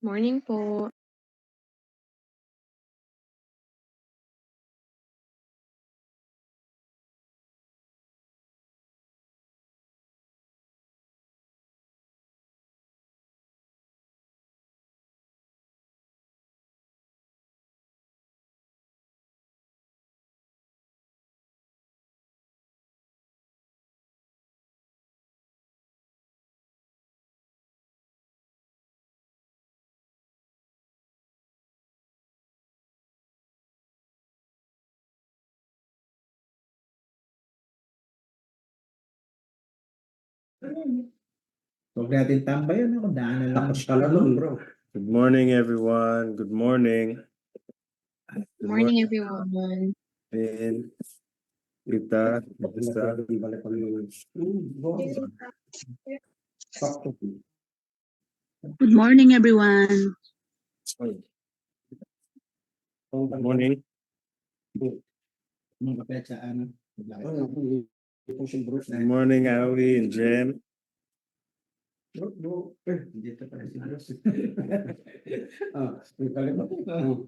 Morning po. Huwag natin tambayan ako. Daanan lang. Tapos ka lang nun, bro. Good morning, everyone. Good morning. Good morning, everyone. And Rita, Rita. Good morning, everyone. Good morning. Mga kapecha, ano? Good morning, Awi and Jem. Dito pa si Bruce. Kalimutan.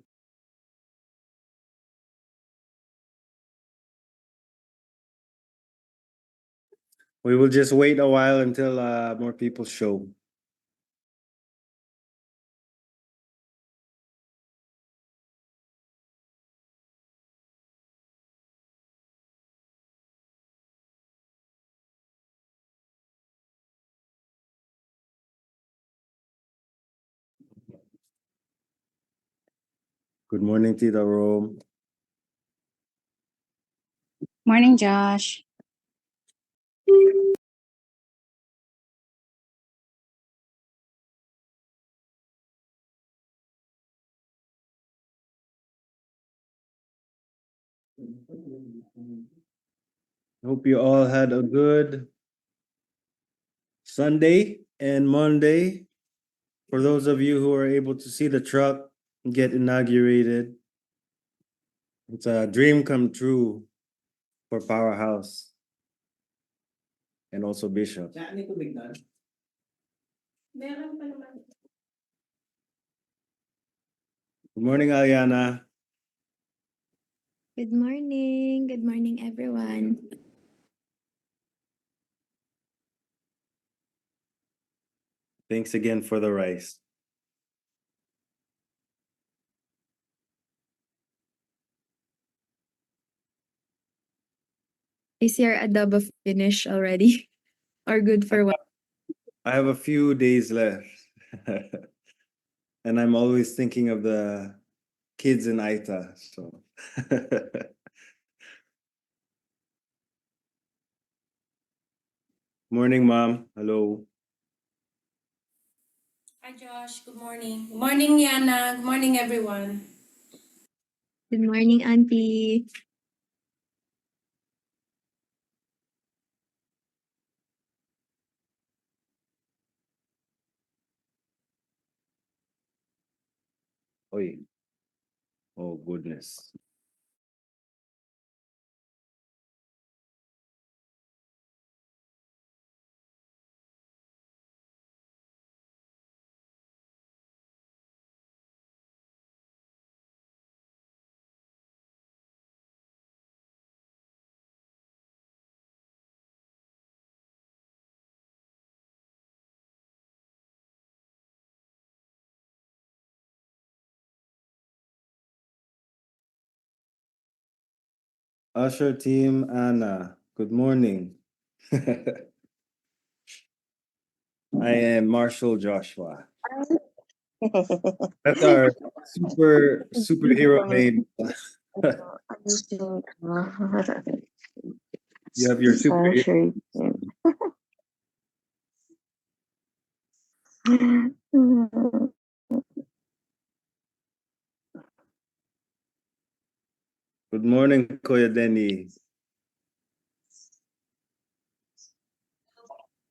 We will just wait a while until more people show. Good morning, Tita Rome. Morning, Josh. Hope you all had a good Sunday and Monday. For those of you who are able to see the truck get inaugurated, it's a dream come true for Powerhouse and also Bishop. Saan ito biglan? Meron pa naman. Good morning, Aliana. Good morning. Good morning, everyone. Thanks again for the rice. Is your adobo finished already? Or good for what? I have a few days left. And I'm always thinking of the kids in Aita. So morning, Mom. Hello. Hi, Josh. Good morning. Good morning, Yana. Good morning, everyone. Good morning, Auntie. Oi. Oh, goodness. Usher team Anna, good morning. I am Marshall Joshua. That's our superhero name. You have your superhero. Good morning, Kuya Denny.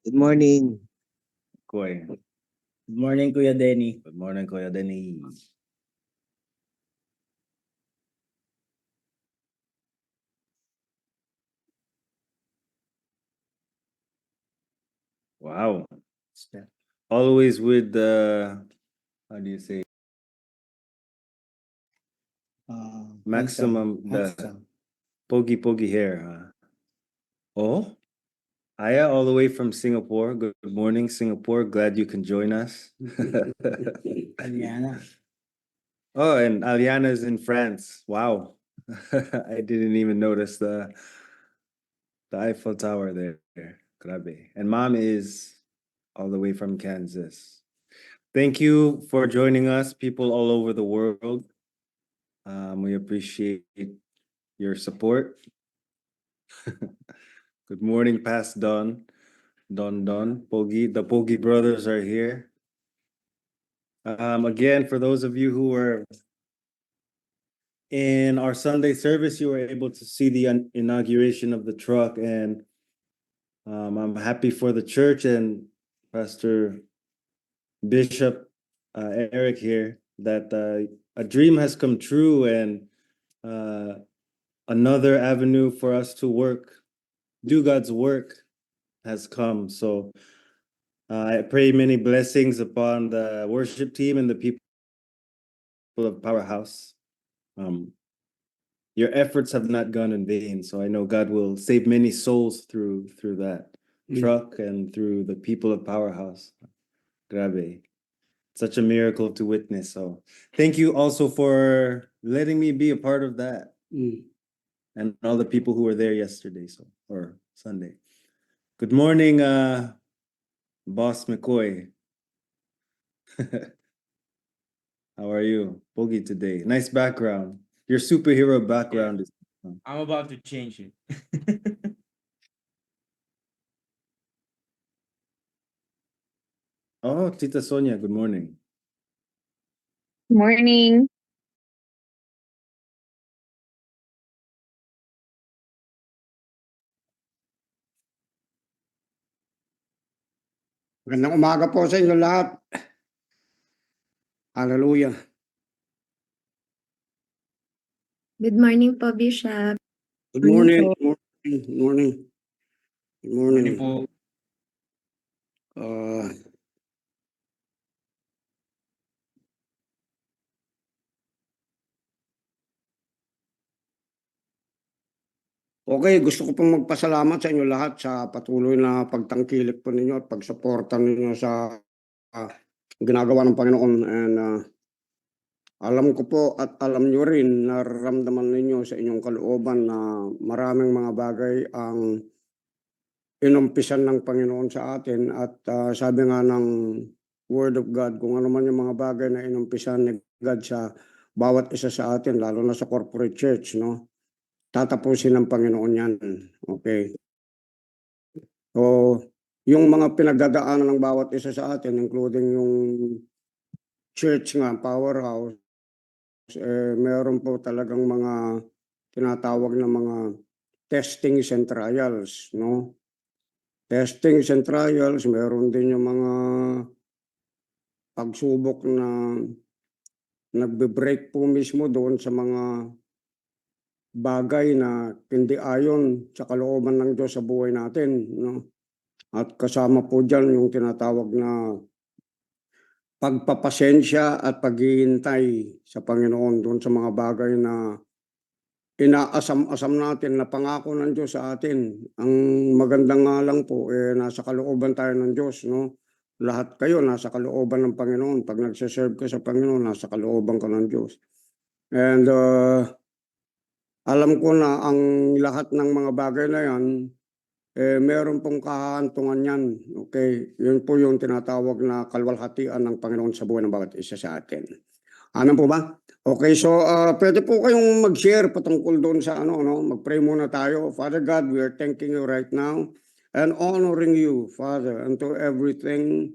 Good morning. Koy. Good morning, Kuya Denny. Good morning, Kuya Denny. Wow. Always with the how do you say, Maximum. maximum, the pogi hair, huh? Oh, Aya, all the way from Singapore. Good morning, Singapore. Glad you can join us. Aliana. Oh, and Aliana's in France. Wow. I didn't even notice the Eiffel Tower there. Grabe. And mom is all the way from Kansas. Thank you for joining us, people all over the world. We appreciate your support. Good morning, past Don. Don, Pogi. The Pogi brothers are here. Again, for those of you who were in our Sunday service, you were able to see the inauguration of the truck, and I'm happy for the church and Pastor Bishop Eric here that a dream has come true, and another avenue for us to do God's work has come. So I pray many blessings upon the worship team and the people of Powerhouse. Your efforts have not gone in vain, so I know God will save many souls through that truck and through the people of Powerhouse. Grabe. Such a miracle to witness. So thank you also for letting me be a part of that. And all the people who were there yesterday, or Sunday. Good morning, Boss McCoy. How are you? Pogi today. Nice background. Your superhero background is. I'm about to change it. Oh, Tita Sonia, good morning. Morning. Magandang umaga po sa inyo lahat. Hallelujah. Good morning po, Bishop. Good morning. Good morning. Good morning. Good morning. Morning po. Okay, gusto ko pong magpasalamat sa inyo lahat sa patuloy na pagtangkilik po ninyo at pagsuporta ninyo sa ginagawa ng Panginoon. And alam ko po at alam nyo rin, nararamdaman ninyo sa inyong kalooban na maraming mga bagay ang inumpisan ng Panginoon sa atin. At sabi nga ng Word of God, kung ano man yung mga bagay na inumpisan ni God sa bawat isa sa atin, lalo na sa corporate church, no? Tatapusin ng Panginoon yan. Okay. So, yung mga pinagdadaanan ng bawat isa sa atin, including yung church nga, Powerhouse, meron po talagang mga tinatawag na mga testings and trials, no? Testings and trials, meron din yung mga pagsubok na nagbe-break po mismo doon sa mga bagay na hindi ayon sa kalooban ng Diyos sa buhay natin, no? At kasama po dyan yung tinatawag na pagpapasensya at paghihintay sa Panginoon doon sa mga bagay na inaasam-asam natin na pangako ng Diyos sa atin. Ang magandang nga lang po, nasa kalooban tayo ng Diyos, no? Lahat kayo nasa kalooban ng Panginoon. Pag nagsaserve ka sa Panginoon, nasa kalooban ka ng Diyos. And alam ko na ang lahat ng mga bagay na yan, meron pong kahantungan yan. Okay? Yun po yung tinatawag na kalwalhatian ng Panginoon sa buhay ng bawat isa sa atin. Ano po ba? Okay, so pwede po kayong mag-share patungkol doon sa ano, no? Mag-pray muna tayo. Father God, we are thanking you right now and honoring you, Father, unto everything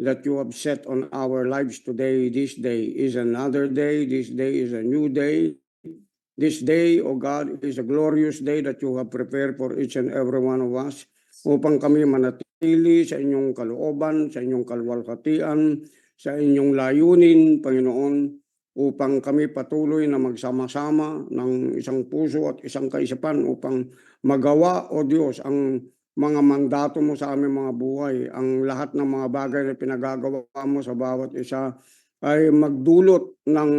that you have set on our lives today. This day is another day. This day is a new day. This day, O God, is a glorious day that you have prepared for each and every one of us upang kami manatili sa inyong kalooban, sa inyong kalwalhatian, sa inyong layunin, Panginoon, upang kami patuloy na magsama-sama ng isang puso at isang kaisipan upang magawa, O Diyos, ang mga mandato mo sa aming mga buhay, ang lahat ng mga bagay na pinagagawa mo sa bawat isa ay magdulot ng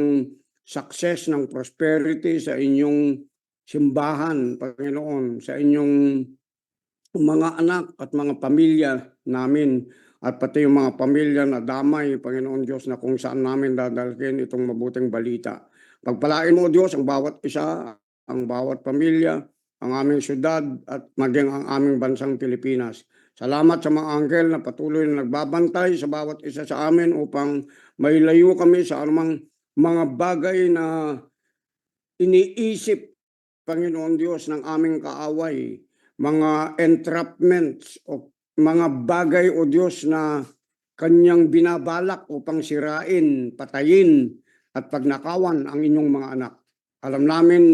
success, ng prosperity sa inyong simbahan, Panginoon, sa inyong mga anak at mga pamilya namin at pati yung mga pamilya na damay, Panginoon Diyos, na kung saan namin dadalhin itong mabuting balita. Pagpalain mo, Diyos, ang bawat isa, ang bawat pamilya, ang aming syudad at maging ang aming bansang Pilipinas. Salamat sa mga anghel na patuloy na nagbabantay sa bawat isa sa amin upang mailayo kami sa anumang mga bagay na iniisip, Panginoon Diyos, ng aming kaaway, mga entrapments o mga bagay, o Diyos, na kanyang binabalak upang sirain, patayin at pagnakawan ang inyong mga anak. Alam namin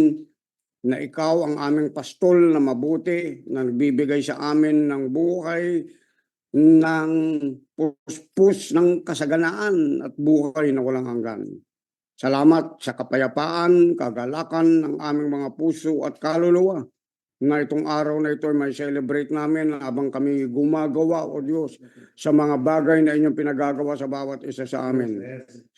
na ikaw ang aming pastol na mabuti, na nagbibigay sa amin ng buhay, ng puspos ng kasaganaan at buhay na walang hanggan. Salamat sa kapayapaan, kagalakan ng aming mga puso at kaluluwa na itong araw na ito ay may celebrate namin habang kami gumagawa, o Diyos, sa mga bagay na inyong pinagagawa sa bawat isa sa amin.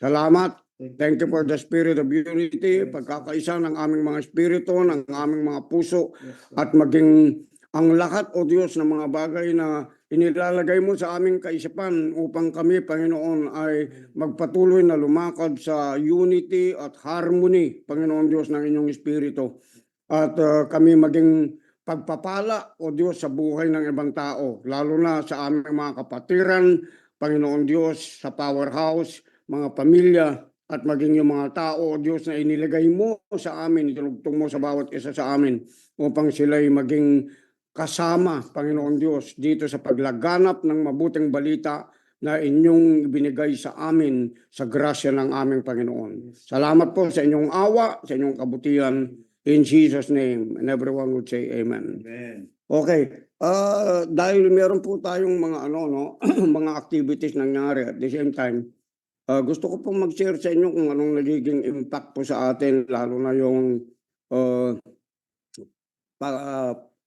Salamat. Thank you for the spirit of unity, pagkakaisa ng aming mga espiritu, ng aming mga puso, at maging ang lahat, o Diyos, ng mga bagay na inilalagay mo sa aming kaisipan upang kami, Panginoon, ay magpatuloy na lumakad sa unity at harmony, Panginoon Diyos, ng inyong espiritu. At kami maging pagpapala, o Diyos, sa buhay ng ibang tao, lalo na sa aming mga kapatiran, Panginoon Diyos, sa powerhouse, mga pamilya, at maging yung mga tao, o Diyos, na inilagay mo sa amin, itinugtong mo sa bawat isa sa amin, upang sila'y maging kasama, Panginoon Diyos, dito sa paglaganap ng mabuting balita na inyong ibinigay sa amin sa grasya ng aming Panginoon. Salamat po sa inyong awa, sa inyong kabutihan. In Jesus' name, and everyone would say amen. Amen. Okay. Dahil meron po tayong mga mga activities nangyari at the same time, gusto ko pong mag-share sa inyo kung anong nagiging impact po sa atin, lalo na yung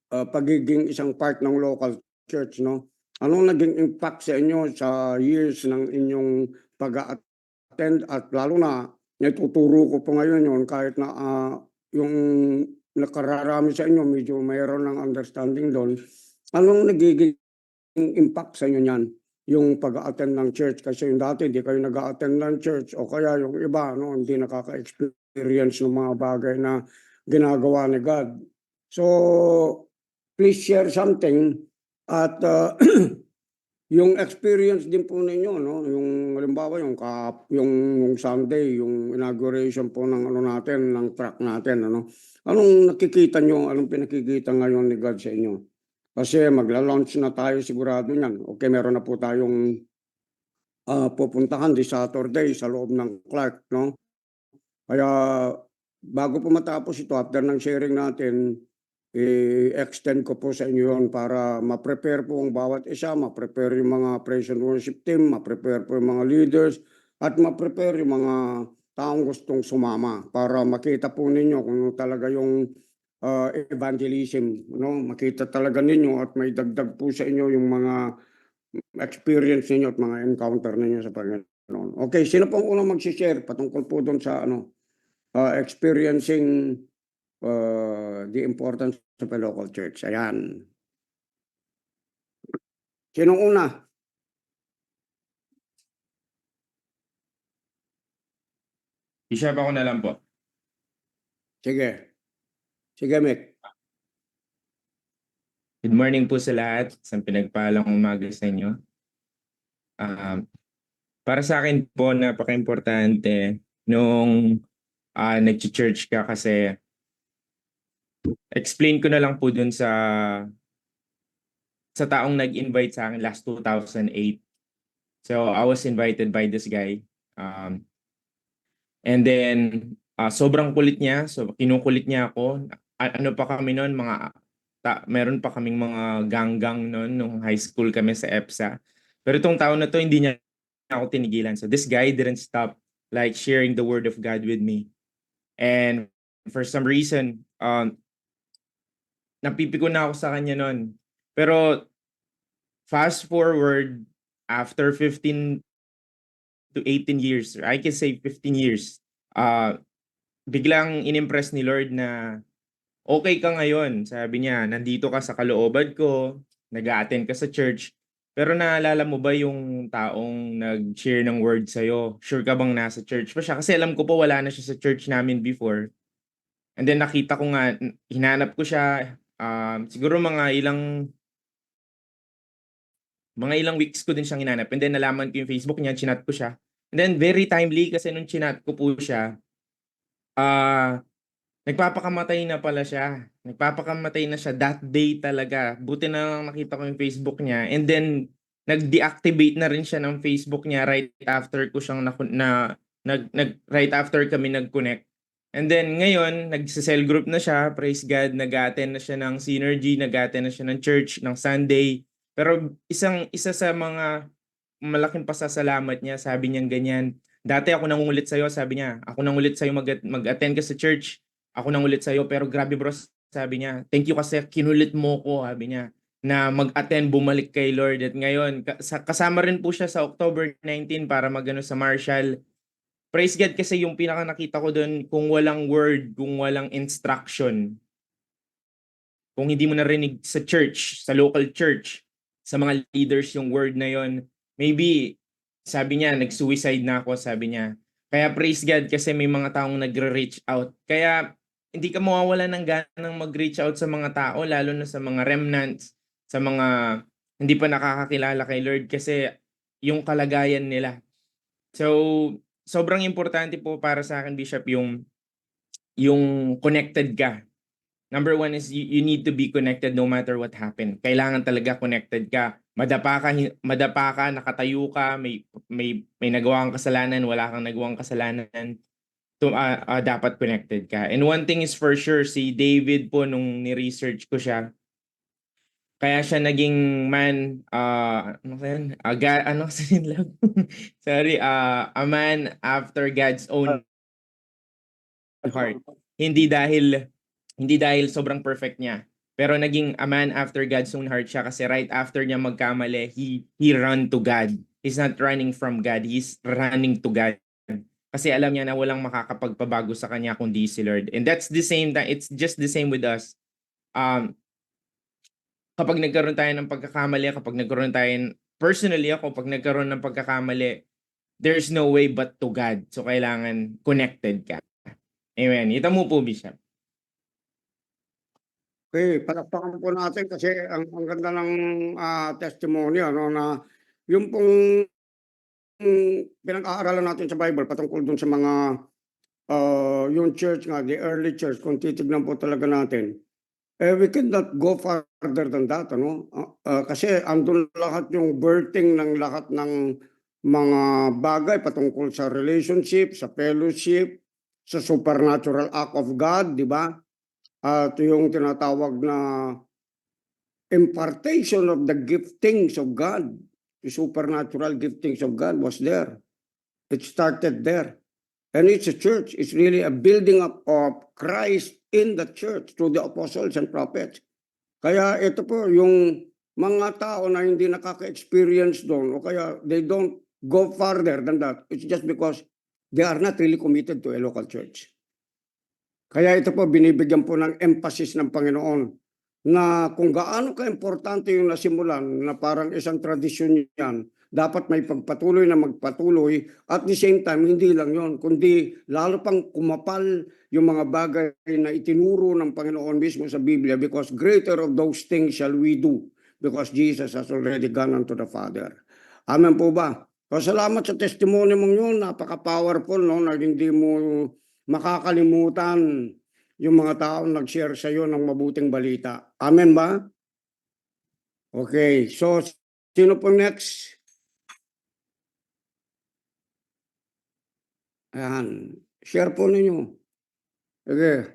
pagiging isang part ng local church, no? Anong naging impact sa inyo sa years ng inyong pag-attend, at lalo na natuturo ko po ngayon yun, kahit na yung nakararami sa inyo medyo mayroon ng understanding doon. Anong nagiging impact sa inyo niyan, yung pag-attend ng church? Kasi yung dati hindi kayo nag-attend ng church, o kaya yung iba hindi nakaka-experience ng mga bagay na ginagawa ni God. So please share something, at yung experience din po ninyo, no? Yung halimbawa yung Sunday, yung inauguration po ng natin, ng truck natin, anong nakikita nyo, anong pinakikita ngayon ni God sa inyo? Kasi magla-launch na tayo sigurado niyan. Okay, meron na po tayong pupuntahan di Saturday sa loob ng Clark, no? Kaya bago po matapos ito, after ng sharing natin, i-extend ko po sa inyo yun para ma-prepare po ang bawat isa, ma-prepare yung mga praise and worship team, ma-prepare po yung mga leaders, at ma-prepare yung mga taong gustong sumama para makita po ninyo kung talaga yung evangelism, makita talaga ninyo at may dagdag po sa inyo yung mga experience ninyo at mga encounter ninyo sa Panginoon. Okay, sino pong unang mag-share patungkol po doon sa experiencing the importance of a local church? Ayan. Sinong una? Bishop, ako na lang po. Sige. Sige, Mick. Good morning po sa lahat. Isang pinagpalang umaga sa inyo. Para sa akin po, napaka-importante nung nag-church ka, kasi explain ko na lang po dun sa taong nag-invite sa akin last 2008. So I was invited by this guy. And then sobrang kulit niya. So kinukulit niya ako. Ano pa kami noon, meron pa kaming mga ganggang noon nung high school kami sa EPSA. Pero itong taon na to hindi niya ako tinigilan. So this guy didn't stop like sharing the word of God with me. And for some reason, napipiko na ako sa kanya noon. Pero fast forward, after 15 to 18 years, or I can say 15 years, biglang inimpress ni Lord na okay ka ngayon. Sabi niya, nandito ka sa kalooban ko, nag-a-attend ka sa church, pero naalala mo ba yung taong nag-share ng word sa'yo? Sure ka bang nasa church pa siya? Kasi alam ko po wala na siya sa church namin before. And then nakita ko nga, hinanap ko siya, siguro mga ilang weeks ko din siyang hinanap. And then nalaman ko yung Facebook niya, chinat ko siya. And then very timely kasi nung chinat ko po siya, nagpapakamatay na pala siya. Nagpapakamatay na siya that day talaga. Buti na lang nakita ko yung Facebook niya. And then nag-deactivate na rin siya ng Facebook niya right after ko siyang right after kami nag-connect. And then ngayon, nagse-cell group na siya, praise God, nag-attend na siya ng Synergy, nag-attend na siya ng church, ng Sunday. Pero isa sa mga malaking pasasalamat niya, sabi niya ganyan, dati ako nangungulit sa'yo, sabi niya, ako nangungulit sa'yo mag-attend ka sa church, ako nangulit sa'yo, pero grabe bro, sabi niya, thank you kasi kinulit mo ko, sabi niya, na mag-attend, bumalik kay Lord. At ngayon, kasama rin po siya sa October 19 para magano sa Marshall. Praise God kasi yung pinaka nakita ko doon, kung walang word, kung walang instruction, kung hindi mo narinig sa church, sa local church, sa mga leaders yung word na yon, maybe, sabi niya, nag-suicide na ako, sabi niya. Kaya praise God kasi may mga taong nagre-reach out. Kaya hindi ka mawawala ng ganang mag-reach out sa mga tao, lalo na sa mga remnants, sa mga hindi pa nakakakilala kay Lord kasi yung kalagayan nila. So, sobrang importante po para sa akin, Bishop, yung connected ka. Number one is you need to be connected no matter what happened. Kailangan talaga connected ka. Madapa ka, nakatayo ka, may nagawa kang kasalanan, wala kang nagawang kasalanan. Dapat connected ka. And one thing is for sure, si David po nung ni-research ko siya, kaya siya naging man, ano kasi sorry, a man after God's own heart. Hindi dahil sobrang perfect niya, pero naging a man after God's own heart siya kasi right after niya magkamali, he run to God. He's not running from God, he's running to God. Kasi alam niya na walang makakapagpabago sa kanya kundi si Lord. And that's the same time, it's just the same with us. Kapag nagkaroon tayo ng pagkakamali, personally ako, pag nagkaroon ng pagkakamali, there's no way but to God. So kailangan connected ka. Amen. Ito mo po, Bishop. Okay, palakpakan po natin kasi ang ganda ng testimony na yung pong pinag-aaralan natin sa Bible patungkol dun sa mga yung church nga, the early church, kung titignan po talaga natin, we cannot go further than that, kasi andun lahat yung birthing ng lahat ng mga bagay patungkol sa relationship, sa fellowship, sa supernatural act of God, di ba? At yung tinatawag na impartation of the giftings of God, the supernatural giftings of God was there. It started there. And it's a church. It's really a building up of Christ in the church through the apostles and prophets. Kaya ito po, yung mga tao na hindi nakaka-experience doon o kaya they don't go further than that, it's just because they are not really committed to a local church. Kaya ito po, binibigyan po ng emphasis ng Panginoon na kung gaano ka-importante yung nasimulan na parang isang tradisyon yan, dapat may pagpatuloy na magpatuloy at the same time, hindi lang yon kundi lalo pang kumapal yung mga bagay na itinuro ng Panginoon mismo sa Biblia because greater of those things shall we do because Jesus has already gone unto the Father. Amen po ba? So, salamat sa testimony mong yun, napaka-powerful, na hindi mo makakalimutan yung mga taong nag-share sa iyo ng mabuting balita. Amen ba? Okay, so sino po next? Ayan, share po ninyo. Okay,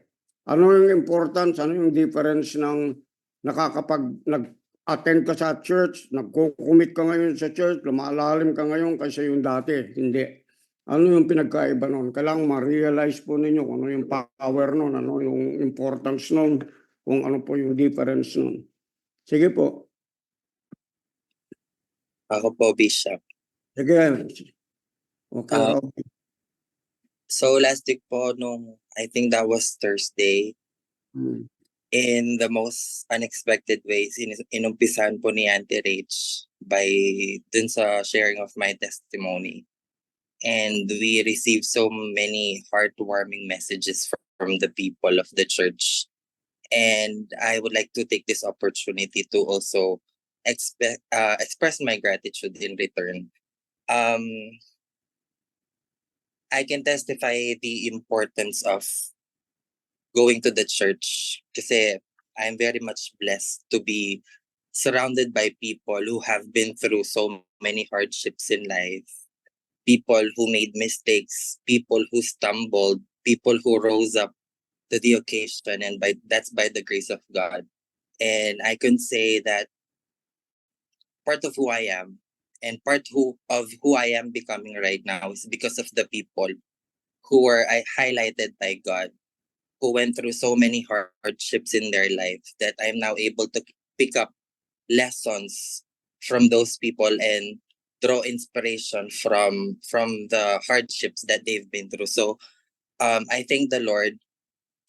ano yung importance, ano yung difference ng nag-attend ka sa church, nag-commit ka ngayon sa church, lumalalim ka ngayon kasi yung dati, hindi. Ano yung pinagkaiba nun? Kailangan ma-realize po ninyo kung ano yung power nun, ano yung importance nun, kung ano po yung difference nun. Sige po. Ako po, Bishop. Sige. Okay, Ah, Rob. So last week po I think that was Thursday, Hmm. in the most unexpected ways, inumpisahan po ni Auntie Rach by dun sa sharing of my testimony. And we received so many heartwarming messages from the people of the church. And I would like to take this opportunity to also express my gratitude in return. I can testify the importance of going to the church kasi I'm very much blessed to be surrounded by people who have been through so many hardships in life, people who made mistakes, people who stumbled, people who rose up to the occasion, and that's by the grace of God. And I can say that part of who I am and of who I am becoming right now is because of the people who were highlighted by God, who went through so many hardships in their life, that I'm now able to pick up lessons from those people and draw inspiration from the hardships that they've been through. So I thank the Lord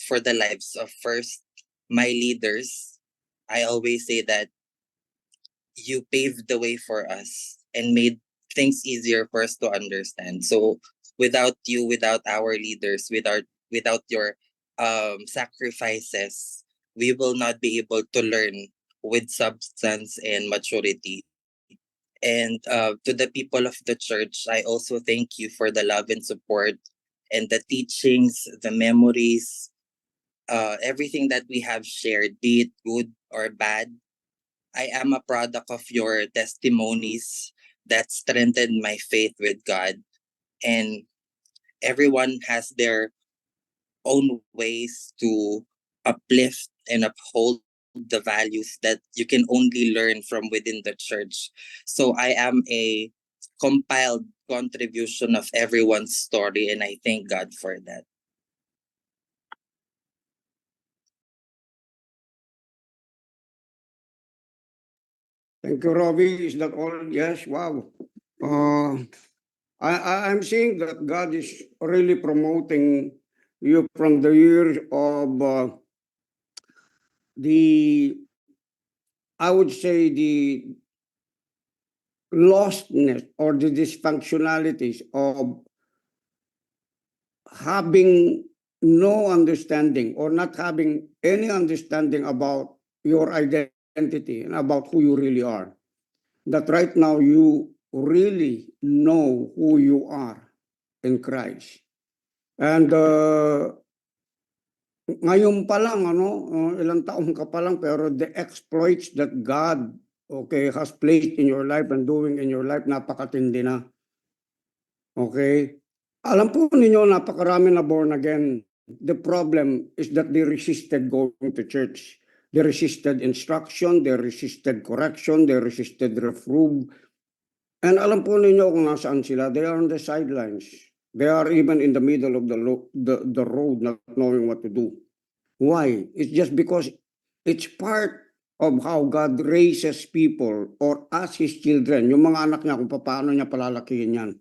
for the lives of first my leaders. I always say that you paved the way for us and made things easier for us to understand. So without you, without our leaders, without your sacrifices, we will not be able to learn with substance and maturity. And to the people of the church, I also thank you for the love and support and the teachings, the memories, everything that we have shared, be it good or bad. I am a product of your testimonies that strengthened my faith with God. And everyone has their own ways to uplift and uphold the values that you can only learn from within the church. So I am a compiled contribution of everyone's story, and I thank God for that. Thank you, Robbie. Is that all? Yes, wow. I'm seeing that God is really promoting you from the years of I would say the lostness or the dysfunctionalities of having no understanding or not having any understanding about your identity and about who you really are. That right now you really know who you are in Christ. And ngayon pa lang, ilang taon ka pa lang, pero the exploits that God has placed in your life and doing in your life, napakatindi na. Okay? Alam po ninyo, napakarami na born again. The problem is that they resisted going to church. They resisted instruction, they resisted correction, they resisted reproof. And alam po ninyo kung nasaan sila. They are on the sidelines. They are even in the middle of the road, not knowing what to do. Why? It's just because it's part of how God raises people or us His children. Yung mga anak niya, kung paano niya palalakihin yan.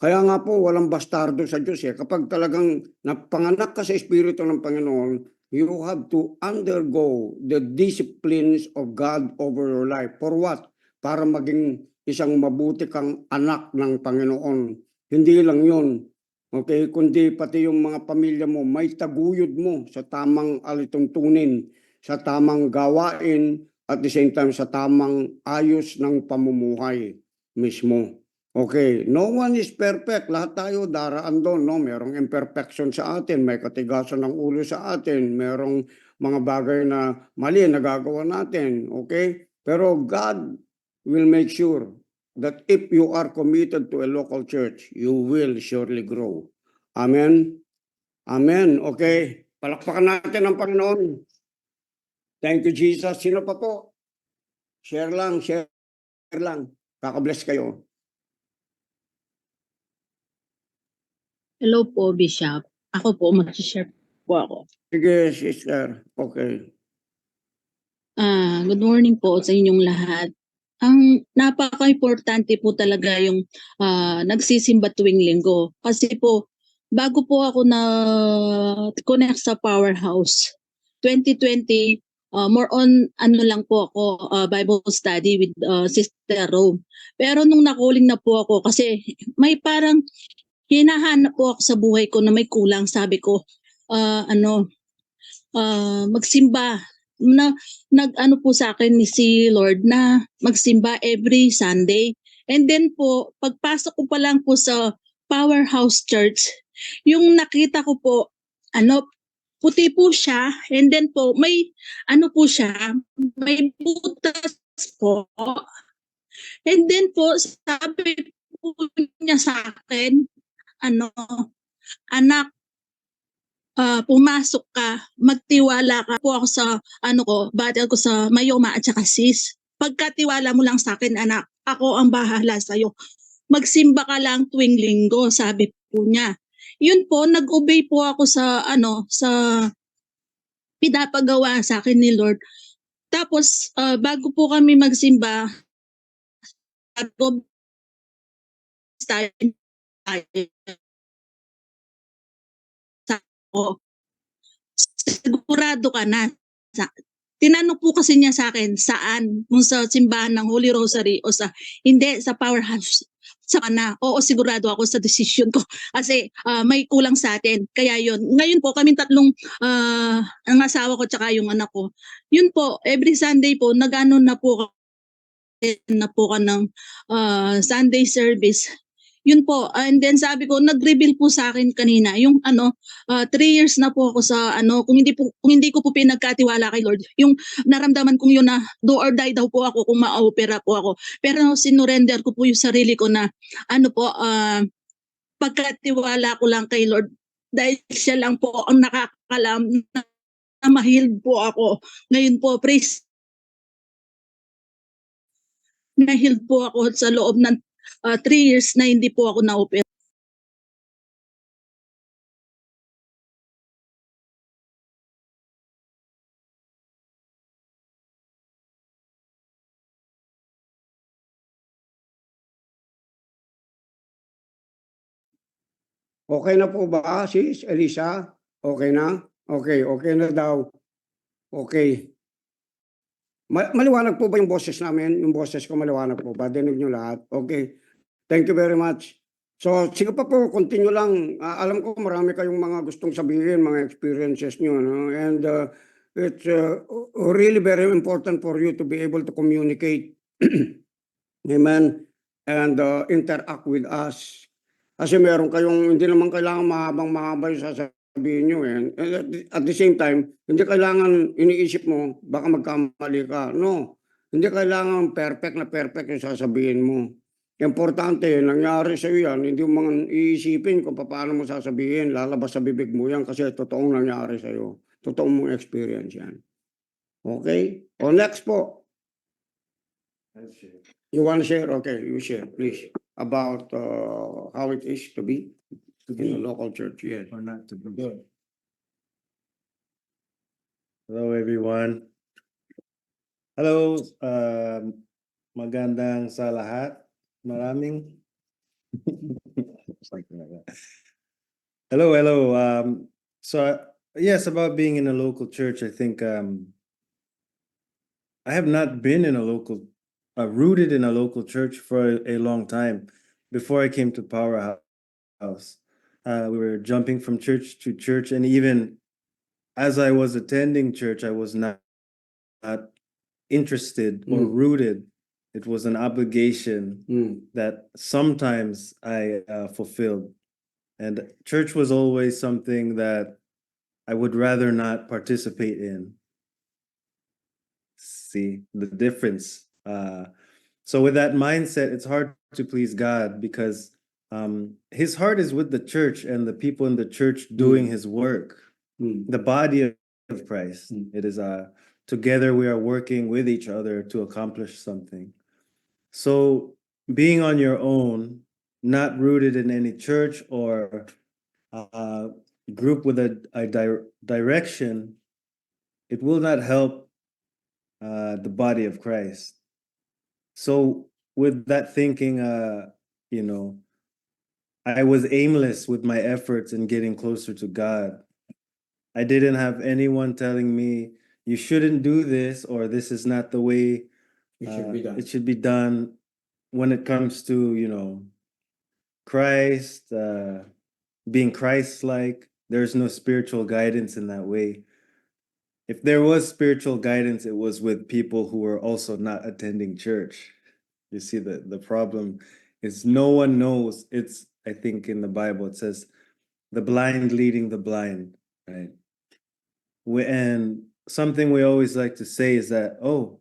Kaya nga po, walang bastardo sa Diyos. Kapag talagang napanganak ka sa Espiritu ng Panginoon, you have to undergo the disciplines of God over your life. For what? Para maging isang mabuti kang anak ng Panginoon. Hindi lang yun. Okay? Kundi pati yung mga pamilya mo, may taguyod mo sa tamang alituntunin, sa tamang gawain, at the same time sa tamang ayos ng pamumuhay mismo. Okay, no one is perfect. Lahat tayo daraan doon, no? Merong imperfection sa atin, may katigasan ng ulo sa atin, merong mga bagay na mali na gagawa natin, okay? Pero God will make sure that if you are committed to a local church, you will surely grow. Amen? Amen, okay? Palakpakan natin ang Panginoon. Thank you, Jesus. Sino pa po? Share lang. Kaka-bless kayo. Hello po, Bishop. Ako po, mag-share po ako. Sige, sister. Okay. Good morning po sa inyong lahat. Ang napaka-importante po talaga yung nagsisimba tuwing linggo. Kasi po, bago po ako na connect sa Powerhouse, 2020, more on ano lang po ako, Bible study with Sister Rome. Pero nung nakuling na po ako, kasi may parang hinahanap po ako sa buhay ko na may kulang. Sabi ko, magsimba na nag-ano po sa akin ni si Lord na magsimba every Sunday. And then po, pagpasok ko pa lang po sa Powerhouse Church, yung nakita ko po, puti po siya, and then po, may, may butas po. And then po, sabi po niya sa akin, anak, pumasok ka, magtiwala ka po ako sa battle ko sa Mayoma at saka sis. Pagkatiwala mo lang sa akin, anak, ako ang bahala sa'yo. Magsimba ka lang tuwing linggo, sabi po niya. Yun po, nag-obey po ako sa sa pinapagawa sa akin ni Lord. Tapos bago po kami magsimba, sigurado ka na. Tinanong po kasi niya sa akin, saan? Kung sa simbahan ng Holy Rosary o sa, hindi, sa Powerhouse. Sa na, oo, sigurado ako sa decision ko. Kasi may kulang sa atin. Kaya yun. Ngayon po, kaming tatlong, ang asawa ko tsaka yung anak ko. Yun po, every Sunday po, nag-ano na po ka ng Sunday service. Yun po, and then sabi ko, nag-reveal po sa akin kanina, yung 3 years na po ako sa kung hindi ko po pinagkatiwala kay Lord, yung naramdaman kong yun na do or die daw po ako kung ma-opera po ako. Pero sinurrender ko po yung sarili ko na pagkatiwala ko lang kay Lord dahil siya lang po ang nakakalam na ma-healed po ako. Ngayon po, praise, na-healed po ako sa loob ng 3 years na hindi po ako na-opera. Okay na po ba, sis Elisa? Okay na? Okay, okay na daw. Okay. Maliwanag po ba yung boses namin? Yung boses ko maliwanag po ba? Dinig nyo lahat? Okay. Thank you very much. So, sige pa po, continue lang. Alam ko marami kayong mga gustong sabihin, mga experiences nyo. No? And it's really very important for you to be able to communicate. Amen. And interact with us. Kasi meron kayong, hindi naman kailangan mahabang-mahaba yung sasabihin nyo. And at the same time, hindi kailangan iniisip mo, baka magkamali ka. No. Hindi kailangan perfect yung sasabihin mo. Importante, nangyari sa iyo yan, hindi mo mga iisipin kung paano mo sasabihin, lalabas sa bibig mo yan kasi totoong nangyari sa iyo. Totoong mong experience yan. Okay? O next po. You want to share? Okay, you share, please. About how it is to be in a local church, yes. Or not to be good. Hello, everyone. Hello, magandang sa lahat. Maraming. Hello. Yes, about being in a local church, I think I have not been in a local, rooted in a local church for a long time. Before I came to Powerhouse, we were jumping from church to church, and even as I was attending church, I was not interested or rooted. It was an obligation that sometimes I fulfilled. And church was always something that I would rather not participate in. See the difference. So with that mindset, it's hard to please God because his heart is with the church and the people in the church doing his work, the body of Christ. It is together we are working with each other to accomplish something. So being on your own, not rooted in any church or group with a direction, it will not help the body of Christ. So with that thinking, you know, I was aimless with my efforts in getting closer to God. I didn't have anyone telling me you shouldn't do this or this is not the way It should be done. it should be done when it comes to, Christ, being Christ-like. There's no spiritual guidance in that way. If there was spiritual guidance, it was with people who were also not attending church. You see, the problem is no one knows. It's, I think in the Bible, it says, the blind leading the blind, right? And something we always like to say is that, oh,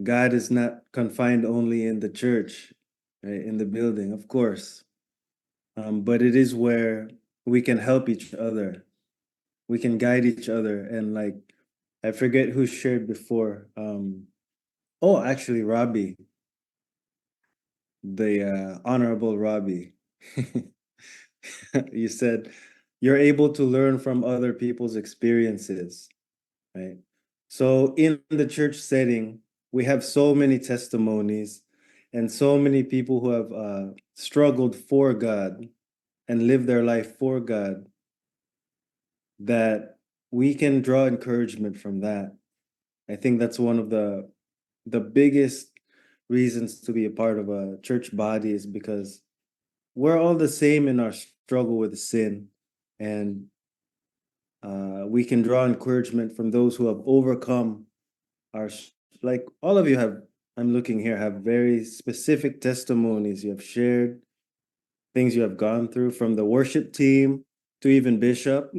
God is not confined only in the church, right, in the building, of course. But it is where we can help each other. We can guide each other. And like, I forget who shared before. Oh, actually, Robbie, the Honorable Robbie. You said you're able to learn from other people's experiences, right? So in the church setting, we have so many testimonies and so many people who have struggled for God and lived their life for God that we can draw encouragement from that. I think that's one of the biggest reasons to be a part of a church body is because we're all the same in our struggle with sin, and we can draw encouragement from those who have overcome like all of you have, I'm looking here, have very specific testimonies you have shared, things you have gone through, from the worship team to even Bishop.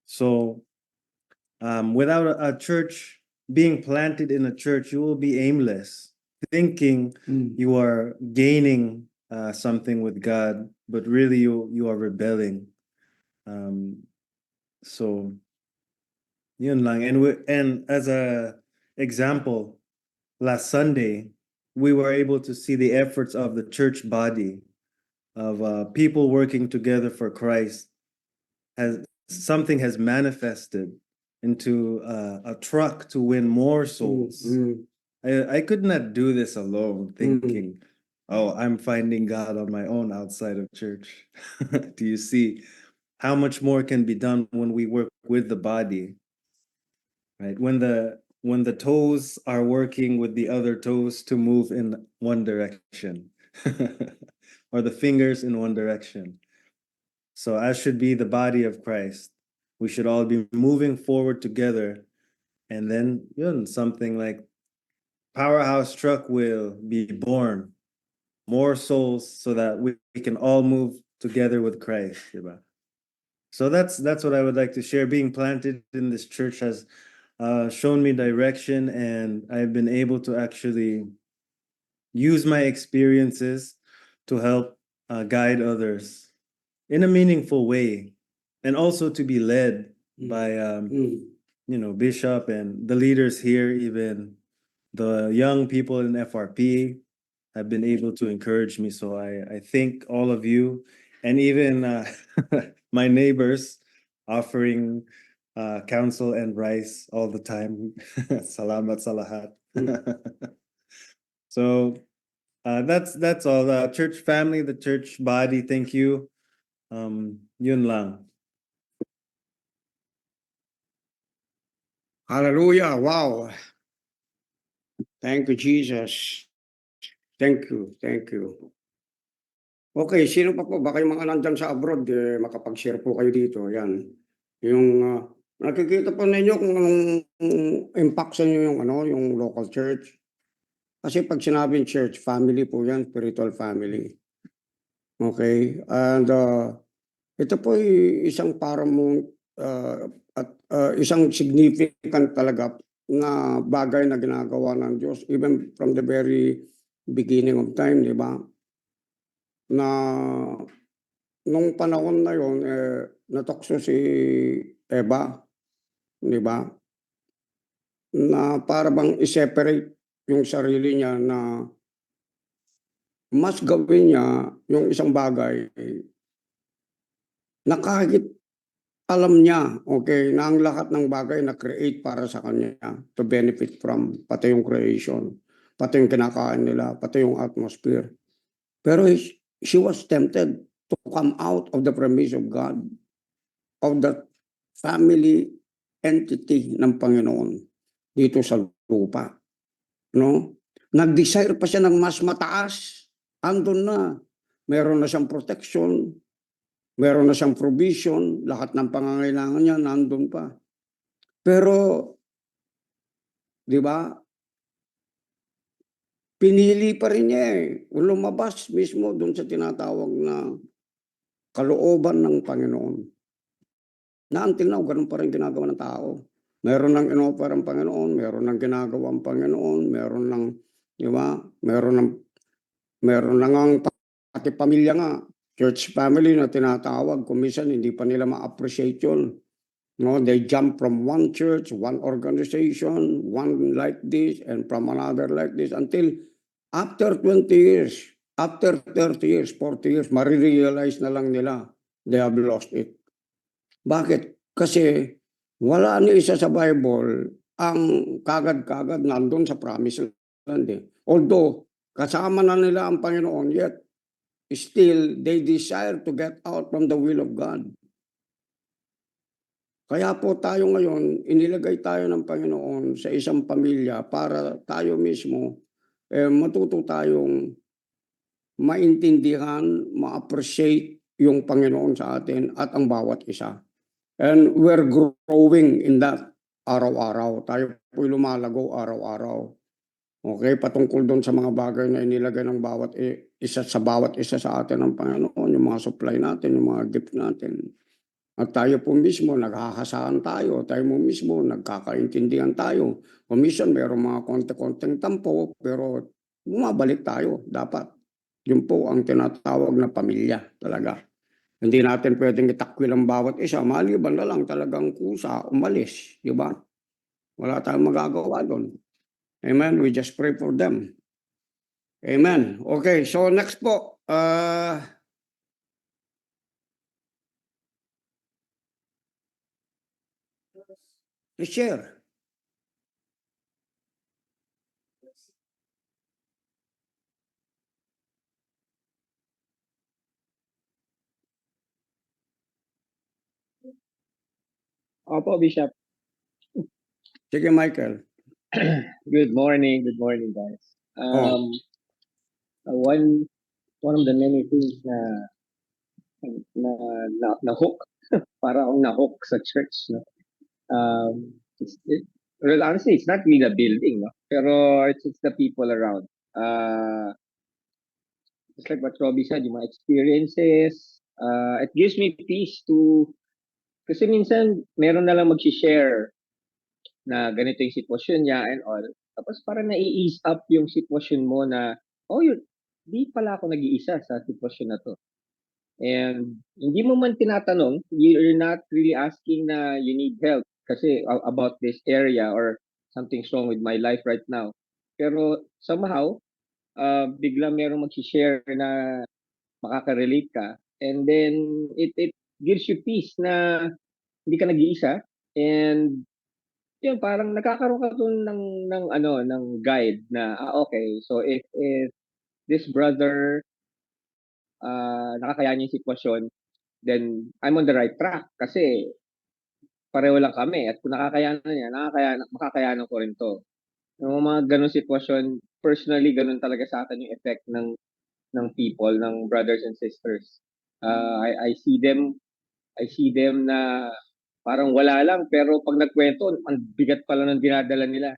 So without a church, being planted in a church, you will be aimless, thinking you are gaining something with God, but really you are rebelling. So yun lang. And as a example, last Sunday, we were able to see the efforts of the church body of people working together for Christ. Something has manifested into a truck to win more souls. I could not do this alone, thinking, oh, I'm finding God on my own outside of church. Do you see how much more can be done when we work with the body, right? When the toes are working with the other toes to move in one direction, or the fingers in one direction. So as should be the body of Christ, we should all be moving forward together, and then something like Powerhouse Truck will be born, more souls, so that we can all move together with Christ. Diba? So that's what I would like to share. Being planted in this church has shown me direction, and I've been able to actually use my experiences to help guide others in a meaningful way, and also to be led by Bishop and the leaders here. Even the young people in FRP have been able to encourage me. So I thank all of you, and even my neighbors offering counsel and rice all the time. Salamat sa lahat. So that's all. The church family, the church body, thank you. Yun lang. Hallelujah. Wow. Thank you, Jesus. Thank you. Thank you. Okay, sino pa po? Baka yung mga nandyan sa abroad, makapag-share po kayo dito. Yan. Yung nakikita po ninyo kung anong impact sa inyo yung local church. Kasi pag sinabing church, family po yan, spiritual family. Okay? And ito po ay isang paramount at isang significant talaga na bagay na ginagawa ng Diyos even from the very beginning of time, di ba? Na nung panahon na yon natokso si Eva, di ba? Na para bang i-separate yung sarili niya na mas gawin niya yung isang bagay na kahit alam niya, okay, na ang lahat ng bagay na create para sa kanya to benefit from pati yung creation. pati yung kinakain nila, pati yung atmosphere. Pero she was tempted to come out of the premise of God, of the family entity ng Panginoon dito sa lupa. No? Nag-desire pa siya ng mas mataas. Andun na. Meron na siyang protection. Meron na siyang provision. Lahat ng pangangailangan niya nandun pa. Pero, di ba, pinili pa rin niya lumabas mismo dun sa tinatawag na kalooban ng Panginoon. Na until now, ganun pa rin ginagawa ng tao. Meron ng inoffer ang Panginoon, meron ng ginagawa ang Panginoon, meron ng, di ba, meron ng ang pati pamilya nga, church family na tinatawag, kung minsan hindi pa nila ma-appreciate yun. No, they jump from one church, one organization, one like this, and from another like this, until after 20 years, after 30 years, 40 years, marirealize na lang nila, they have lost it. Bakit? Kasi wala ni isa sa Bible ang kagad-kagad nandun sa promised land. Although, kasama na nila ang Panginoon, yet still they desire to get out from the will of God. Kaya po tayo ngayon, inilagay tayo ng Panginoon sa isang pamilya para tayo mismo matuto tayong maintindihan, ma-appreciate yung Panginoon sa atin at ang bawat isa. And we're growing in that araw-araw. Tayo po'y lumalago araw-araw. Okay, patungkol doon sa mga bagay na inilagay ng bawat isa sa atin ng Panginoon, yung mga supply natin, yung mga gift natin. At tayo po mismo, naghahasaan tayo. Tayo mo mismo, nagkakaintindihan tayo. Minsan, mayroong mga konti-konting tampo, pero bumabalik tayo. Dapat. Yun po ang tinatawag na pamilya talaga. Hindi natin pwedeng itakwil ang bawat isa. Maliban na lang talagang kusa, umalis. Di ba? Wala tayong magagawa doon. Amen? We just pray for them. Amen. Okay, so next po. Share. Opo, Bishop. Sige, Michael. Good morning, guys. One of the many things na hook, para akong na-hook sa church, no? Well, honestly, it's not really the building, no? Pero it's the people around. Just like what Robbie said, yung mga experiences, it gives me peace kasi minsan meron na lang mag-share na ganito yung sitwasyon niya and all. Tapos parang nai-ease up yung sitwasyon mo na, di pala ako nag-iisa sa sitwasyon na to. And hindi mo man tinatanong, you're not really asking na you need help kasi about this area or something's wrong with my life right now. Pero somehow, bigla merong mag-share na makaka-relate ka. And then, it gives you peace na hindi ka nag-iisa. And yun, parang nagkakaroon ka dun ng guide na, okay, so if this brother nakakayanin yung sitwasyon, then I'm on the right track kasi pareho lang kami at kung nakakayanan niya, makakayanan ko rin to. Yung mga ganun sitwasyon, personally, ganun talaga sa akin yung effect ng people, ng brothers and sisters. I see them na parang wala lang, pero pag nagkwento, ang bigat pala ng dinadala nila.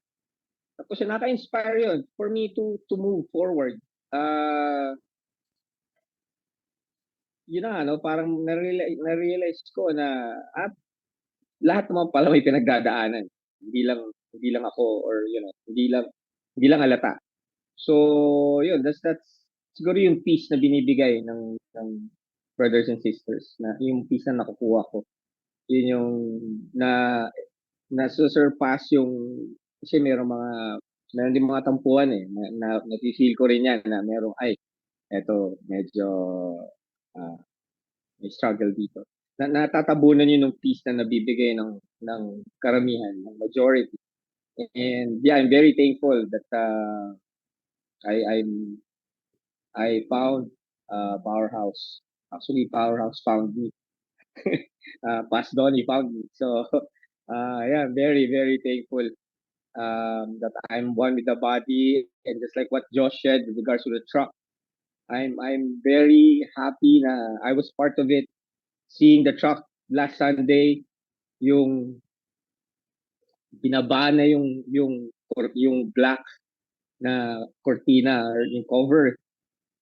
Tapos naka-inspire yun for me to move forward. Yun na, no? Parang na-realize ko na lahat naman pala may pinagdadaanan. Hindi lang ako or hindi lang halata. So, yun, that's siguro yung peace na binibigay ng brothers and sisters, na yung peace na nakukuha ko. Yun yung na-surpass yung, kasi meron din mga tampuhan na nafe-feel ko rin yan na merong, eto, medyo may struggle dito. Natatabunan yun ng peace na nabibigay ng karamihan, ng majority. And yeah, I'm very thankful that I found Powerhouse. Actually, Powerhouse found me. Past Donnie found me. So, yeah, very, very thankful that I'm one with the body. And just like what Josh said with regards to the truck, I'm very happy na I was part of it. Seeing the truck last Sunday, yung binaba na yung black na cortina or yung cover.